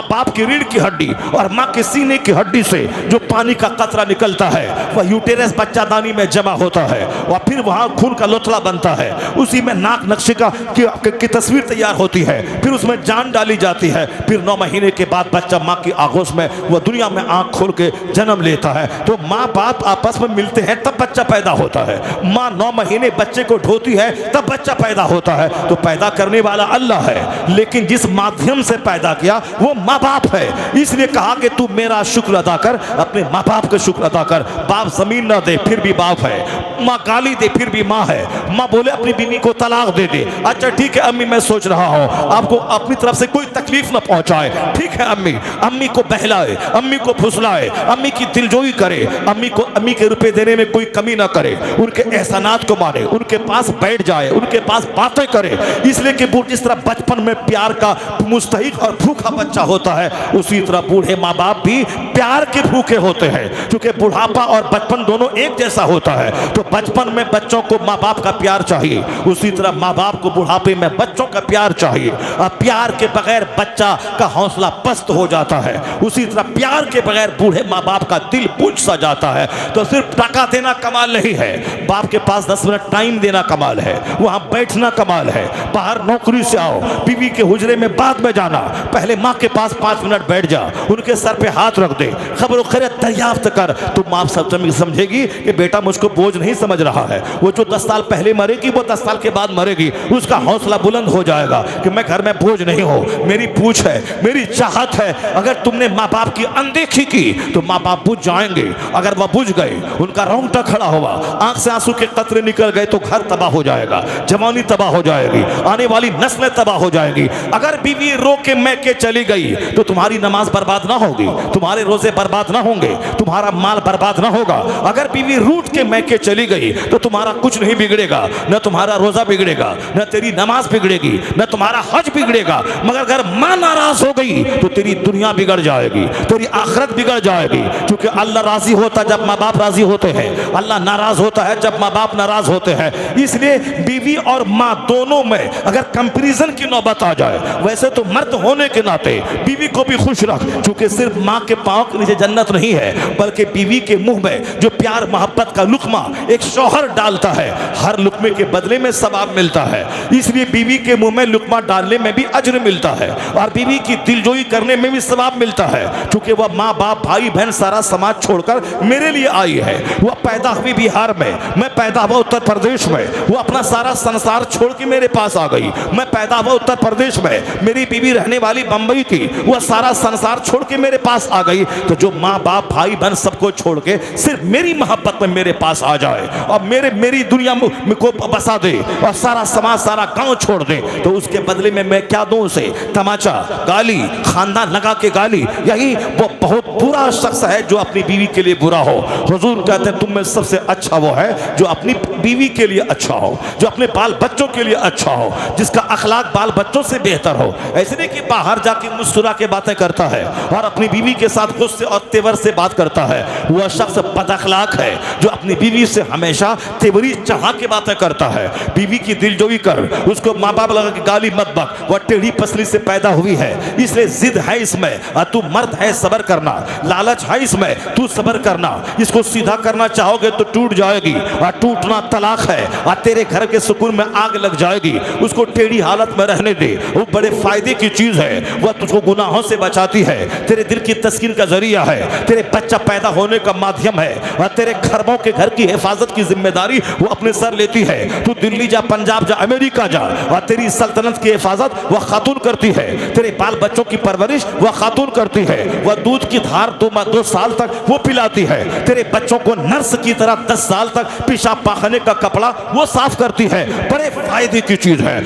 बाप की रीढ़ की हड्डी और माँ के सीने की हड्डी से जो पानी का कतरा निकलता है वह यूटेरस बच्चादानी में जमा होता है और फिर वहाँ खून का लोथड़ा बनता है। उसी में नाक नक्शिका की तस्वीर तैयार होती है, फिर उसमें जान डाली जाती है। फिर 9 महीने के बाद बच्चा माँ की आगोश में वह दुनिया में आँख खोल के जन्म लेता है। तो माँ बाप आपस में मिलते हैं तब बच्चा पैदा होता है। माँ 9 महीने बच्चे को ढोती है तब बच्चा पैदा होता है। तो पैदा करने वाला अल्लाह है, लेकिन जिस माध्यम से पैदा किया वो माँ बाप है। इसलिए कहा कि तू मेरा शुक्र अदा कर, अपने माँ बाप का शुक्र अदा कर। बाप जमीन ना दे फिर भी बाप है, माँ गाली दे फिर भी माँ है, माँ बोले अपनी बीवी को तलाक दे दे, अच्छा ठीक है अम्मी मैं सोच रहा हूँ, आपको अपनी तरफ से कोई तकलीफ ना पहुंचाए, ठीक है अम्मी। अम्मी को बहलाए, अम्मी को फुसलाए, अम्मी की दिलजोई करे, अम्मी के रुपए देने में कोई कमी ना करे, उनके एहसानात को माने, उनके पास बैठ जाए, उनके पास बातें करे। इसलिए कि जिस तरह बचपन में प्यार का मुस्तहिक और भूखा बच्चा होता है, उसी तरह बूढ़े माँ बाप भी प्यार के भूखे होते हैं। क्योंकि बुढ़ापा और बचपन दोनों एक जैसा होता है, तो बचपन में बच्चों को माँ बाप का प्यार चाहिए, उसी तरह माँ बाप को बुढ़ापे में बच्चों का प्यार चाहिए। और प्यार के बगैर बच्चा का हौसला पस्त हो जाता है, उसी तरह प्यार के बगैर बूढ़े माँ बाप का दिल बुझ सा जाता है। तो सिर्फ टका देना कमाल नहीं है, बाप के पास 10 मिनट टाइम देना कमाल है, वहाँ बैठना कमाल है। बाहर नौकरी से आओ, बीवी के हुजरे में बाद में जाना, पहले माँ के पास 5 मिनट बैठ जा, उनके सर पे हाथ रख दे, खबर खैरियत दरियाफ्त कर। तो माँ समझेगी कि बेटा मुझको बोझ नहीं समझ रहा है। वो जो 10 साल पहले मरेगी वो 10 साल के बाद मरेगी, उसका हौसला बुलंद हो जाएगा कि मैं घर में बोझ नहीं हूँ, मेरी पूछ है, मेरी चाहत है। अगर तुमने माँ बाप की अनदेखी की तो माँ बाप बुझ जाएंगे। अगर वह बुझ गए, उनका रोंगटा खड़ा हुआ, आंख से आंसू के कतरे निकल गए, तो घर तबाह हो जाएगा, जवानी तबाह हो जाएगी, आने वाली नस्लें तबाह हो जाएंगी। अगर बीवी रो के मैके चली गई तो तुम्हारी नमाज बर्बाद ना होगी, तुम्हारे रोजे बर्बाद ना होंगे, तुम्हारा माल बर्बाद ना होगा। अगर बीवी रूठ के मैके चली गई तो तुम्हारा कुछ नहीं बिगड़ेगा, न तुम्हारा रोजा बिगड़ेगा, न तेरी नमाज बिगड़ेगी, न तुम्हारा हज बिगड़ेगा। मगर अगर माँ नाराज हो गई तो तेरी दुनिया बिगड़ जाएगी, तेरी आखिरत बिगड़ जाएगी। क्योंकि अल्लाह राजी होता जब माँ बाप राजी होते हैं, अल्लाह नाराज होता है जब माँ बाप नाराज होते हैं। इसलिए बीवी और माँ दोनों में अगर कंपैरिजन की नौबत आ जाए, वैसे तो मर्द होने के नाते बीवी को भी खुश रख, क्योंकि सिर्फ माँ के पांव के नीचे जन्नत नहीं है, बल्कि बीवी के मुंह में जो प्यार मोहब्बत का लुकमा एक शौहर डालता है, हर लुकमे के बदले में सवाब मिलता है। इसलिए बीवी के मुंह में लुकमा डालने में भी अज्र मिलता है और बीवी की दिलजोई करने में भी सवाब मिलता है, क्योंकि वह माँ बाप भाई बहन सारा समाज छोड़कर मेरे लिए आई है। वह पैदा हुई बिहार में, मैं पैदा हुआ उत्तर प्रदेश में, वो अपना सारा संसार छोड़ के मेरे पास आ गई। मैं पैदा हुआ उत्तर प्रदेश में, मेरी बीवी रहने वाली बंबई थी, वह सारा संसार छोड़ के मेरे पास आ गई। तो जो माँ बाप भाई बहन सबको छोड़ के सिर्फ मेरी मोहब्बत में मेरे पास आ जाए और मेरी दुनिया में को बसा दे और सारा समाज सारा गांव छोड़ दे, तो उसके बदले में मैं क्या दूं उसे? तमाचा, गाली, खानदान लगा के गाली। यही वो बहुत बुरा शख्स है जो अपनी बीवी के लिए बुरा हो। हुजूर कहते हैं तुम में सबसे अच्छा वो है जो अपनी बीवी के लिए अच्छा हो, जो अपने बाल बच्चों के लिए अच्छा हो, जिसका अखलाक बाल बच्चों से बेहतर हो। ऐसे नहीं कि बाहर जाके मुस्कुरा के बातें करता है और अपनी बीवी के साथ गुस्से और तेवर से बात करता है। वह शख्स बदअखलाक है जो अपनी बीवी से हमेशा तेवरी चढ़ा के बातें करता है। बीवी की दिलजोई कर, उसको माँ बाप लगा के गाली मत बक, वह टेढ़ी पसली से पैदा हुई है, इसलिए जिद है इसमें और तू मर्द है, सब्र करना। लालच है इसमें, तू सब्र करना। इसको सीधा करना चाहोगे तो टूट जाएगी और टूटना तलाक है और तेरे घर के सुकून में आग लग जाएगी। उसको टेढ़ी हालत में रहने दे, वो बड़े फायदे की चीज है। वह तुझको गुनाहों से बचाती है, तेरे दिल की तस्कीन का जरिया है, तेरे बच्चा पैदा होने का माध्यम है और तेरे खरबों के घर की हिफाजत की जिम्मेदारी वो अपने सर लेती है। तू दिल्ली जा, पंजाब जा, अमेरिका जा और तेरी सल्तनत की हिफाजत वह खातून करती है। तेरे बाल बच्चों की परवरिश वह खातून करती है। वह दूध की धार 2 साल तक वो पिलाती है। तेरे बच्चों को नर्स की तरह 10 साल तक पेशाब पाखने का कपड़ा वो साफ करती है। बड़े फायदे की चीज है,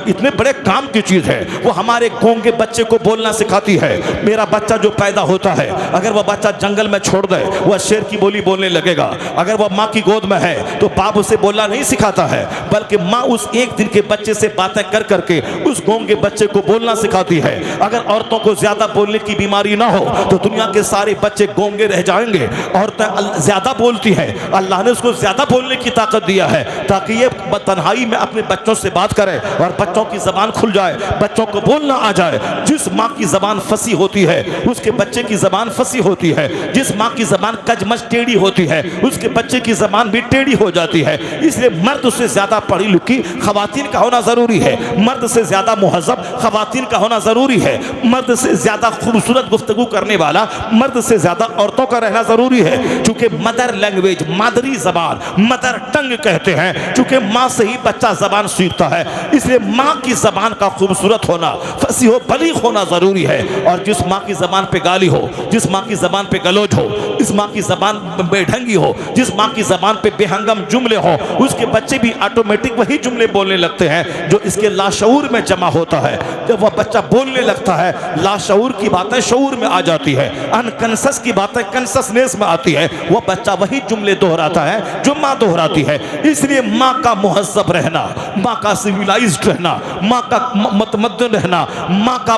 इतने बड़े काम की चीज है। वो हमारे गूंगे बच्चे को बोलना सिखाती है। मेरा बच्चा जो पैदा होता है, अगर वह बच्चा जंगल में छोड़ दे वह शेर की बोली बोलने लगेगा। अगर वह माँ की गोद में है तो बाप उसे बोलना नहीं सिखाता है, बल्कि माँ उस एक दिन के बच्चे से बातें कर करके उस गूंगे बच्चे को बोलना सिखाती है। अगर औरतों को ज्यादा बोलने की बीमारी ना हो तो दुनिया के सारे बच्चे गूंगे रह जाएंगे। औरतें ज्यादा बोलती है, अल्लाह ने उसको ज्यादा बोलने की ताकत दिया है ताकि ये तन्हाई में अपने बच्चों से बात करे और बच्चों की जबान खुल जाए, बच्चों को बोलना आ जाए। जिस माँ की जबान फंसी होती है उसके बच्चे की जबान फंसी होती है। जिस माँ की जबान कजमस टेढ़ी होती है उसके बच्चे की जबान भी टेढ़ी हो जाती है। इसलिए मर्द से ज्यादा पढ़ी लिखी खवातीन का होना जरूरी है, मर्द से ज्यादा मुहज़्ज़ब खवातीन का होना जरूरी है, मर्द से ज्यादा खूबसूरत गुफ्तगू करने वाला मर्द से ज्यादा औरतों का रहना जरूरी है। क्योंकि मदर लैंग्वेज, मादरी जबान, मदर टंग कहते हैं, क्योंकि माँ से ही बच्चा जबान सीखता है। इसलिए माँ की जबान का खूबसूरत होना, फसी हो, बलीग होना जरूरी है। और जिस माँ की जबान पे गाली हो, जिस माँ की जबान पे गलोच हो, इस माँ की जबान बेढंगी हो, जिस माँ की जबान पे बेहंगम जुमले हो, उसके बच्चे भी ऑटोमेटिक वही जुमले बोलने लगते हैं जो इसके लाशऊर में जमा होता है। जब वह बच्चा बोलने लगता है, लाशऊर की बातें शऊर में आ जाती है, अनकंसस की बातें कंससनेस में आती है। वह बच्चा वही जुमले दोहराता है जो माँ दोहराती है। इसलिए माँ का मुहज़्ज़ब रहना, माँ का सिविलाइज्ड रहना, माँ का मतमद्दन रहना, माँ का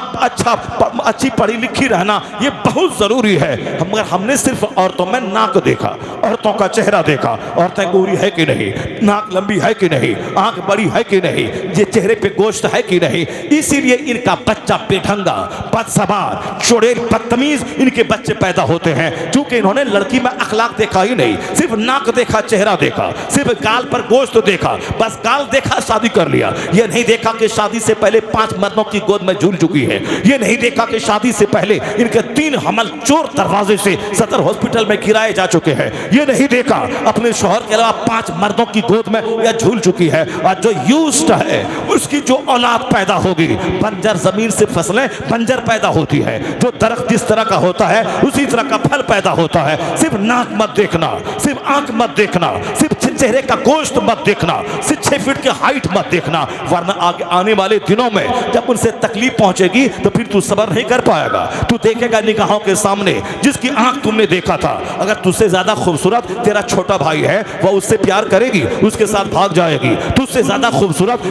अच्छी पढ़ी लिखी रहना, ये बहुत जरूरी है। मगर हमने सिर्फ औरतों में नाक देखा, औरतों का चेहरा देखा, औरतें गोरी है कि नहीं, नाक लंबी है कि नहीं, आंख बड़ी है कि नहीं, ये चेहरे पे गोश्त है कि नहीं। इसीलिए इनका बच्चा बेढंगा, बदसबार, चुड़ैल, बदतमीज इनके बच्चे पैदा होते हैं। क्योंकि इन्होंने लड़की में अखलाक देखा ही नहीं, सिर्फ नाक देखा, चेहरा देखा, सिर्फ गाल पर गोश्त देखा, बस गाल देखा शादी कर लिया। ये नहीं देखा कि शादी से पहले 5 मर्दों की गोद में झूल चुकी है। ये नहीं देखा कि शादी से पहले इनके 3 हमल चोर दरवाजे से सदर हॉस्पिटल में गिराए जा चुके हैं। ये नहीं देखा अपने शौहर के अलावा 5 मर्दों की गोद में यह झूल चुकी है। और जो यूज्ड है उसकी जो औलाद पैदा होगी, बंजर जमीन से फसलें बंजर पैदा होती है। जो दरख्त जिस तरह का होता है उसी तरह का फल पैदा होता है। सिर्फ नाक मत देखना, सिर्फ आंख मत देखना, सिर्फ चेहरे का गोश्त मत देखना, 6 फीट की हाइट मत देखना, वरना आगे आने वाले दिनों में जब उनसे तकलीफ पहुंचेगी तो फिर तू सब्र नहीं कर पाएगा। तू देखेगा निगाहों के सामने जिसकी आंख तुमने देखा था, अगर तुझसे ज्यादा खूबसूरत तेरा छोटा भाई है, वह उससे प्यार करेगी, उसके साथ भाग जाएगी। तुझसे ज्यादा खूबसूरत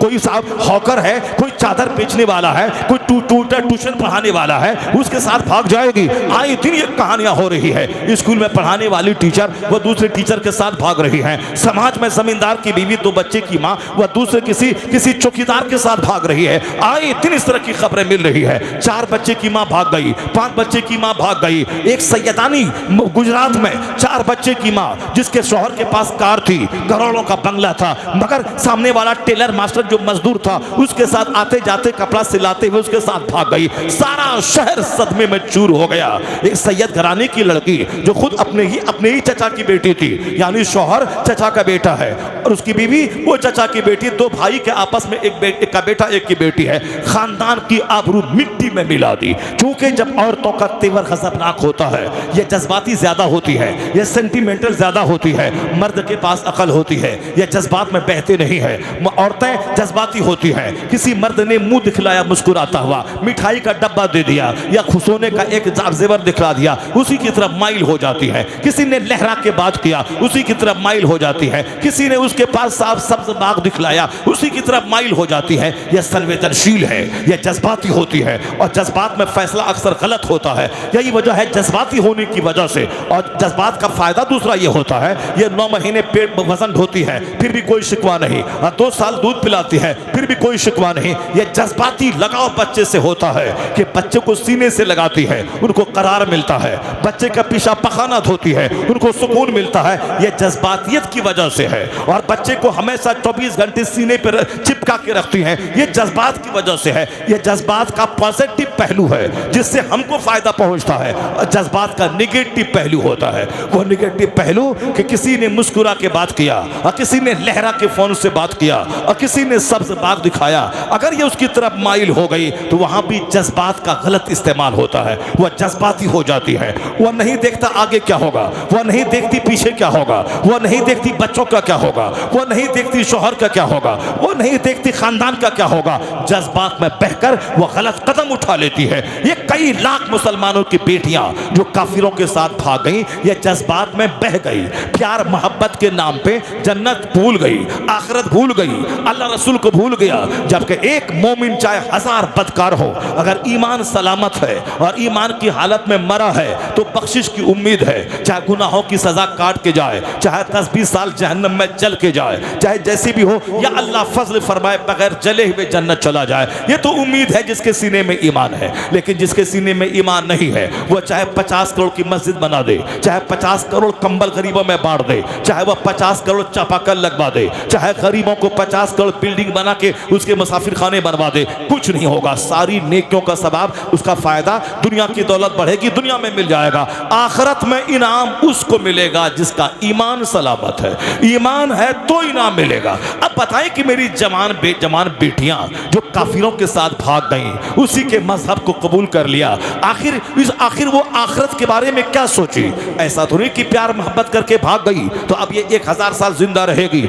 कोई साहब हॉकर है, कोई चादर बेचने वाला है, कोई ट्यूशन पढ़ाने वाला है, उसके साथ भाग जाएगी। आए दिन ये कहानियां हो रही है। स्कूल में पढ़ाने वाली टीचर वह दूसरे टीचर के साथ भाग रही है। समाज में जमींदार की बीवी 2 बच्चे की मां वह दूसरे किसी चौकीदार के साथ भाग रही है। आए दिन इस तरह की खबरें मिल रही है। 4 बच्चे की मां भाग गई, 5 बच्चे की मां भाग गई। एक सैयदानी गुजरात में 4 बच्चे की मां, जिसके शौहर के पास कार थी, करोड़ों का बंगला था, मगर सामने वाला टेलर मास्टर जो मजदूर था उसके साथ आते जाते कपड़ा सिलाते हुए उसके साथ भाग गई। सारा शहर सदमे में चूर हो गया। एक सैयद घराने की लड़की जो खुद अपने ही चचा की बेटी थी, यानी शौहर चचा का बेटा है और उसकी बीवी वो चचा की बेटी, 2 भाई के आपस में एक का बेटा एक की बेटी है। खानदान की आबरू मिट्टी में मिला दी। क्योंकि जब औरतों का तेवर खतरनाक होता है, ये जज्बाती ज्यादा होती है, ये सेंटिमेंटल ज्यादा होती है। मर्द के पास अकल होती है, ये जज्बात में बहते नहीं है। औरतें जज्बाती होती हैं। किसी मर्द ने मुंह दिखलाया मुस्कुराता हुआ, मिठाई का डब्बा दे दिया या सोने का एक जेवर दिखला दिया, उसी की तरफ माइल हो जाती है। किसी ने लहरा के बात किया, उसी की तरफ माइल हो जाती है। किसी ने उसके पास साफ सब्ज बाग दिखलाया, उसी की तरफ माइल हो जाती है। यह संवेदनशील है, यह जज्बाती होती है और जज्बात में फैसला अक्सर गलत होता है। यही वजह है जज्बाती होने की वजह से। और जज्बात का फायदा दूसरा यह होता है, यह 9 महीने पेट वजन ढोती है फिर भी कोई शिकवा नहीं, और 2 साल दूध पिलाती है फिर भी कोई शिकवा नहीं। यह जज्बाती लगाव बच्चे से होता है कि बच्चे को सीने से लगाती है, उनको करार मिलता है। बच्चे का पीछा पखाना धोती है, उनको सुकून मिलता है। यह जज्बातियत की वजह से है। और बच्चे को हमेशा 24 घंटे सीने पर चिपका के रखती है, यह जज्बात की वजह से है। यह जज्बात का पॉजिटिव पहलू है जिससे हमको फायदा पहुंचता है। और जज्बात का निगेटिव पहलू होता है, वो निगेटिव पहलू कि किसी ने मुस्कुरा के बात किया और किसी ने लहरा के फोन से बात किया और किसी ने सब्ज बाग दिखाया, अगर ये उसकी तरफ माइल हो गई तो वहां भी जज्बात का गलत इस्तेमाल होता है। वह जज्बाती हो जाती है। वह नहीं देखता आगे क्या होगा, वह नहीं देखती पीछे क्या होगा, वह नहीं देखती बच्चों का क्या होगा, वह नहीं देखती शौहर का क्या होगा, वह नहीं देखती खानदान का क्या होगा। जज्बात में बहकर वह गलत कदम उठा लेती है। ये कई लाख मुसलमानों की बेटियां जो काफिरों के साथ भाग गई, ये जज्बात में बह गई। प्यार मोहब्बत के नाम पे जन्नत भूल गई, आखिरत भूल गई, अल्लाह रसूल को भूल गया। जबकि एक मोमिन चाहे 1000 बदकार हो, अगर ईमान सलामत है और ईमान की हालत में मरा है तो बख्शिश की उम्मीद है। चाहे गुनाहों की सजा काट के जाए, चाहे 10-20 साल जहन्नम में जल के जाए, चाहे जैसी भी हो, या अल्लाह फजल फरमाए बगैर जले हुए जन्नत चला जाए। ये तो उम्मीद है जिसके सीने में ईमान है। लेकिन जिसके सीने में ईमान नहीं है, वह चाहे 50 करोड़ की मस्जिद बना दे, चाहे 50 करोड़ कंबल गरीबों में बांट दे, चाहे वह 50 करोड़ चापाकल लगवा दे, चाहे गरीबों को 50 करोड़ बिल्डिंग बना के उसके मुसाफिर खाने बनवा दे, कुछ नहीं होगा। सारी नेकियों का सवाब, उसका फायदा, दुनिया की दौलत बढ़ेगी, दुनिया में मिल जाएगा। आखिरत में इनाम उसको मिलेगा जिसका ईमान सलामत है। ईमान है तो इनाम मिलेगा। अब बताएं कि मेरी जवान बेटियां जो काफिरों के साथ भाग गईं, उसी के मजहब को कबूल कर लिया, आखिर वो आखिरत के बारे में क्या सोची? ऐसा तो नहीं कि प्यार मोहब्बत करके भाग गई तो अब ये 1000 साल जिंदा रहेगी।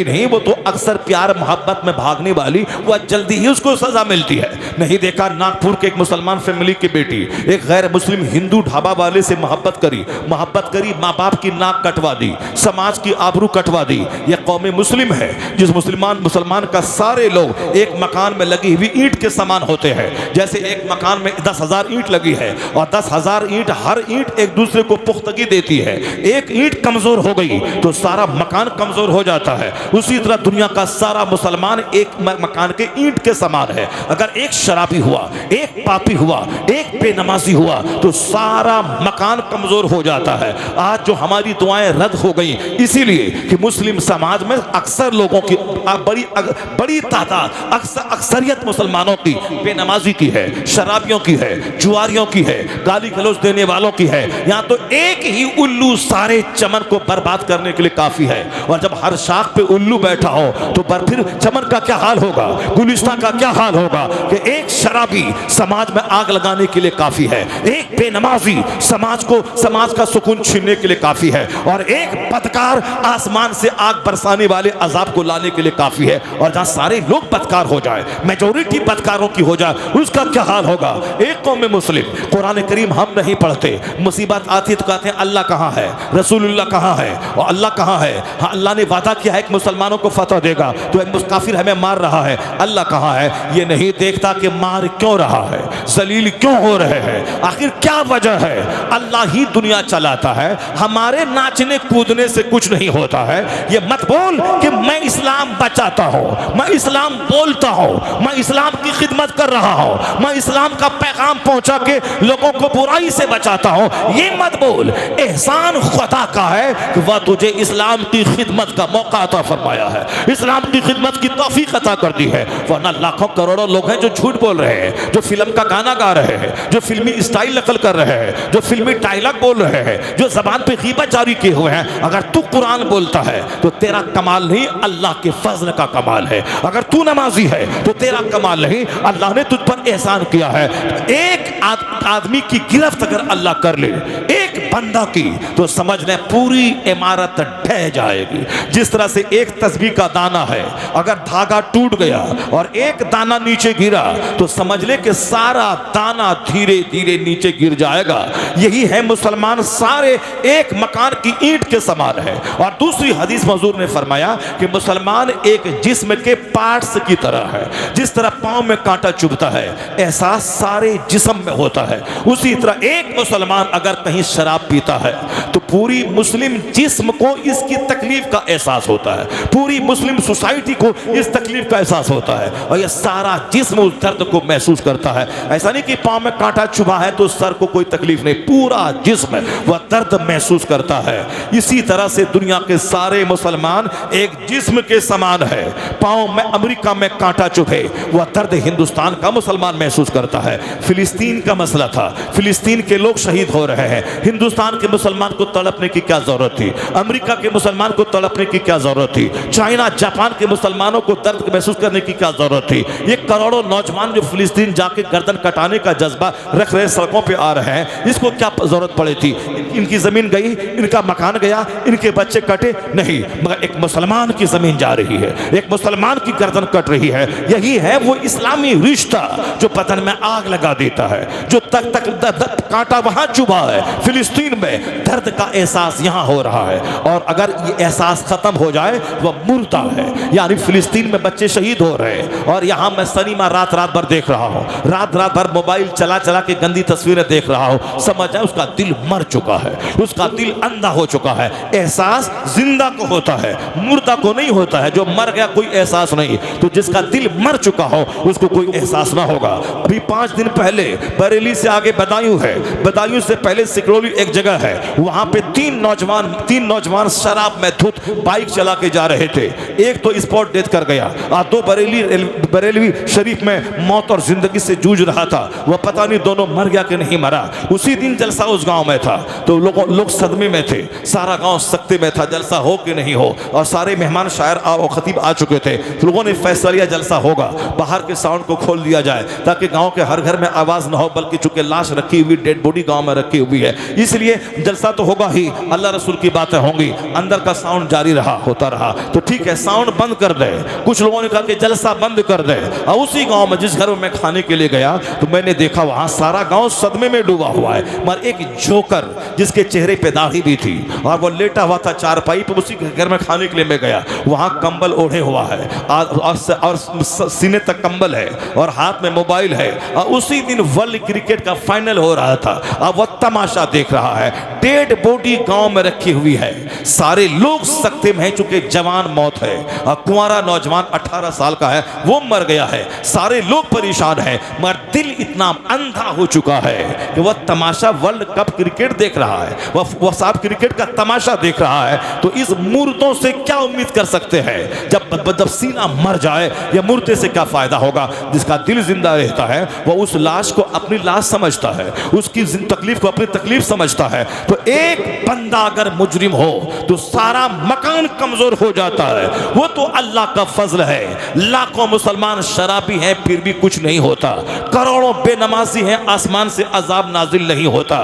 नहीं, वो तो अक्सर प्यार मोहब्बत में भागने वाली वह जल्दी ही उसको सजा मिलती है। नहीं देखा, नागपुर के एक मुसलमान फैमिली की बेटी एक गैर मुस्लिम हिंदू ढाबा वाले से मोहब्बत करी, माँ बाप की नाक कटवा दी, समाज की आबरू कटवा दी। यह कौम मुस्लिम है जिस मुसलमान का सारे लोग एक मकान में लगी हुई ईंट के समान होते हैं। जैसे एक मकान में 10,000 ईंट लगी है और 10,000 ईंट, हर ईंट एक दूसरे को पुख्तगी देती है। एक ईंट कमजोर हो गई तो सारा मकान कमजोर हो जाता है। उसी तरह दुनिया का सारा मुसलमान एक मकान के ईंट के समान है। अगर एक शराबी हुआ, एक पापी हुआ, एक बेनमाजी हुआ तो सारा मकान कमजोर हो जाता है। आज जो हमारी दुआएं रद्द हो गई इसीलिए कि मुस्लिम समाज में अक्सर लोगों की बड़ी तादाद, अक्सरियत मुसलमानों की बेनमाजी की है, शराबियों की है, जुआरियों की है, गाली गलौज देने वालों की है। यहाँ तो एक ही उल्लू सारे चमन को बर्बाद करने के लिए काफी है। और जब हर शाख पे उल्लू बैठा हो तो फिर चमन का क्या हाल होगा, गुलिस्तान का क्या हाल होगा कि एक शराबी समाज में आग लगाने के लिए काफी है, एक बेनमाजी समाज का सुकून छीनने के लिए काफी है, और एक बदकार आसमान से आग बरसाने वाले अजाब को लाने के लिए काफी है। और जहां सारे लोग बदकार हो जाए, मेजॉरिटी बदकारों की हो जाए, उसका क्या हाल होगा। एक कौम में मुस्लिम कुरान करीम हम नहीं पढ़ते, मुसीबत आती है तो कहते हैं अल्लाह कहाँ है, रसूलुल्लाह कहाँ है, और अल्लाह कहाँ है। हाँ, अल्लाह ने वादा किया है कि मुसलमानों को फतह देगा, तो काफिर हमें मार रहा है, अल्लाह कहाँ है। ये नहीं देखता कि मार क्यों रहा है, जलील क्यों हो रहे हैं, आखिर क्या वजह है। अल्लाह ही दुनिया चलाता है, हमारे नाचने कूदने से कुछ नहीं होता है। ये मत बोल कि मैं इस्लाम बचाता हूँ, मैं इस्लाम बोलता हूँ, मैं इस्लाम की खिदमत कर रहा हूँ, मैं इस्लाम का पैगाम पहुंचा के लोगों को बुराई से बचाता हूँ। ये मत बोल। एहसान खुदा का है कि वह तुझे इस्लाम की खिदमत का मौका अता फरमाया है, इस्लाम की खिदमत की तौफीक अता कर दी है। वरना लाखों करोड़ों लोग हैं जो झूठ बोल रहे हैं, जो फिल्म का गाना गा रहे हैं, जो फिल्मी स्टाइल नकल कर रहे हैं, जो फिल्मी डायलॉग बोल रहे हैं, जो जबान पे गीबत जारी किए हुए हैं। अगर तू कुरान बोलता है तो तेरा कमाल नहीं, अल्लाह के फजल का कमाल है। अगर तू नमाजी है तो तेरा कमाल नहीं, अल्लाह ने तुझ पर एहसान किया है। एक आदमी की गिरफ्त अगर अल्लाह कर ले, एक बंदा की, तो समझ ले पूरी इमारत ढह जाएगी। जिस तरह से एक तस्बीह का दाना है, अगर धागा टूट गया और एक दाना नीचे गिरा तो समझ ले कि सारा दाना धीरे धीरे नीचे गिर जाएगा। यही है मुसलमान, सारे एक मकान की ईंट के समान है। और दूसरी हदीस में हुजूर ने फरमाया कि मुसलमान एक जिस्म के पार्ट्स की तरह है। जिस तरह पांव में कांटा चुभता है, एहसास सारे जिस्म में होता है, उसी तरह एक मुसलमान अगर कहीं शराब पीता है तो पूरी मुस्लिम जिस्म को इसकी तकलीफ का एहसास होता है, पूरी मुस्लिम सोसाइटी को इस तकलीफ का एहसास होता है, और यह सारा जिस्म उस दर्द को महसूस करता है। ऐसा नहीं कि पांव में कांटा चुभा है तो सर को कोई तकलीफ नहीं, पूरा जिस्म वह दर्द महसूस करता है। इसी तरह से दुनिया के सारे मुसलमान एक जिस्म के समान है। पांव में अमेरिका में कांटा चुभे, वह दर्द हिंदुस्तान का मुसलमान महसूस करता है। फिलिस्तीन का मसला था, फिलिस्तीन के लोग शहीद हो रहे हैं, हिंदुस्तान के मुसलमान को तड़पने की क्या जरूरत थी, अमेरिका के मुसलमान को तड़पने की क्या जरूरत थी, चाइना जापान के मुसलमानों को दर्द महसूस करने की क्या जरूरत थी। ये करोड़ों नौजवान जो फिलिस्तीन जाके गर्दन कटाने का जज्बा रख रहे, सड़कों पे आ रहे हैं, इसको क्या जरूरत पड़ी थी। इनकी जमीन गई, इनका मकान गया, इनके बच्चे कटे नहीं, मगर एक मुसलमान की जमीन जा रही है, एक मुसलमान की गर्दन कट रही है। यही है वो इस्लामी रिश्ता जो पतन में आग लगा देता है, जो तक कांटा वहां चुभा है फिलिस्तीन में, दर्द का एहसास यहां हो रहा है। और अगर ये एहसास खत्म हो जाए वह मुर्दा है। यानी फिलिस्तीन में बच्चे शहीद हो रहे हैं, और यहां मैं सिनेमा रात भर देख रहा हूं, रात भर मोबाइल चला के गंदी तस्वीरें देख रहा हूं। समझ जाए उसका दिल मर चुका है, उसका दिल अंधा हो चुका है। एहसास जिंदा को होता है, मुर्दा को नहीं होता है। जो मर गया कोई एहसास नहीं, तो जिसका दिल मर चुका हो उसको कोई एहसास ना होगा। अभी 5 दिन पहले बरेली से आगे बदायूं है, बदायूं से पहले सिकरौली एक जगह है, वहां पे तीन नौजवान शराब में धुत बाइक चला के जा रहे थे। एक तो स्पॉट डेथ कर गया, और 2 बरेली शरीफ में मौत और जिंदगी से जूझ रहा था। वह पता नहीं दोनों मर गया कि नहीं मरा। उसी दिन जलसा उस गांव में था, तो लोग सदमे में थे, सारा गांव सख्ते में था, जलसा हो कि नहीं हो। और सारे मेहमान शायर और खतीब आ चुके थे। तो लोगों ने फैसला लिया जलसा होगा, बाहर के साउंड को खोल दिया जाए ताकि गांव के हर घर में आवाज ना हो, बल्कि चूंकि लाश रखी हुई, डेड बॉडी गांव में रखी हुई है, इसलिए जलसा तो होगा ही, अल्लाह रसूल की बातें होंगी। अंदर का साउंड जारी होता रहा, तो ठीक है साउंड बंद कर दे। कुछ लोगों ने कहा कि जलसा बंद कर दे। और उसी गांव में जिस घर में मैं खाने के लिए गया तो मैंने देखा वहां सारा गांव सदमे में डूबा हुआ है, मगर एक जोकर जिसके चेहरे पे दाढ़ी भी थी और वो लेटा हुआ था चारपाई पर, उसी घर में खाने के लिए मैं गया, वहां कंबल ओढ़े हुआ है और सीने तक कंबल है और हाथ में मोबाइल है। और उसी दिन वर्ल्ड क्रिकेट का फाइनल हो रहा था, अब वह तमाशा देख रहा है। डेड बॉडी गांव में रखी हुई है, सारे लोग सकते में, चूंकि जवान मौत है और कुंवारा नौजवान 18 साल का है वो मर गया है। सारे लोग परेशान हैं, मगर दिल इतना अंधा हो चुका है कि वह तमाशा वर्ल्ड कप क्रिकेट देख रहा है, वह साहब क्रिकेट का तमाशा देख रहा रहा है, तो इस मुर्दों से क्या उम्मीद कर सकते हैं? जब सीना मर जाए, या मुर्दे से क्या फायदा होगा? जिसका दिल जिंदा रहता है वो उस लाश को अपनी लाश समझता है, उसकी तकलीफ को अपनी तकलीफ समझता है। तो एक बंदा अगर मुजरिम हो तो सारा मकान कमजोर हो जाता है। वो तो अल्लाह का फजल है। लाखों मुसलमान शराबी हैं फिर भी कुछ नहीं होता, करोड़ों बेनमाजी हैं आसमान से अजाब नाजिल नहीं होता।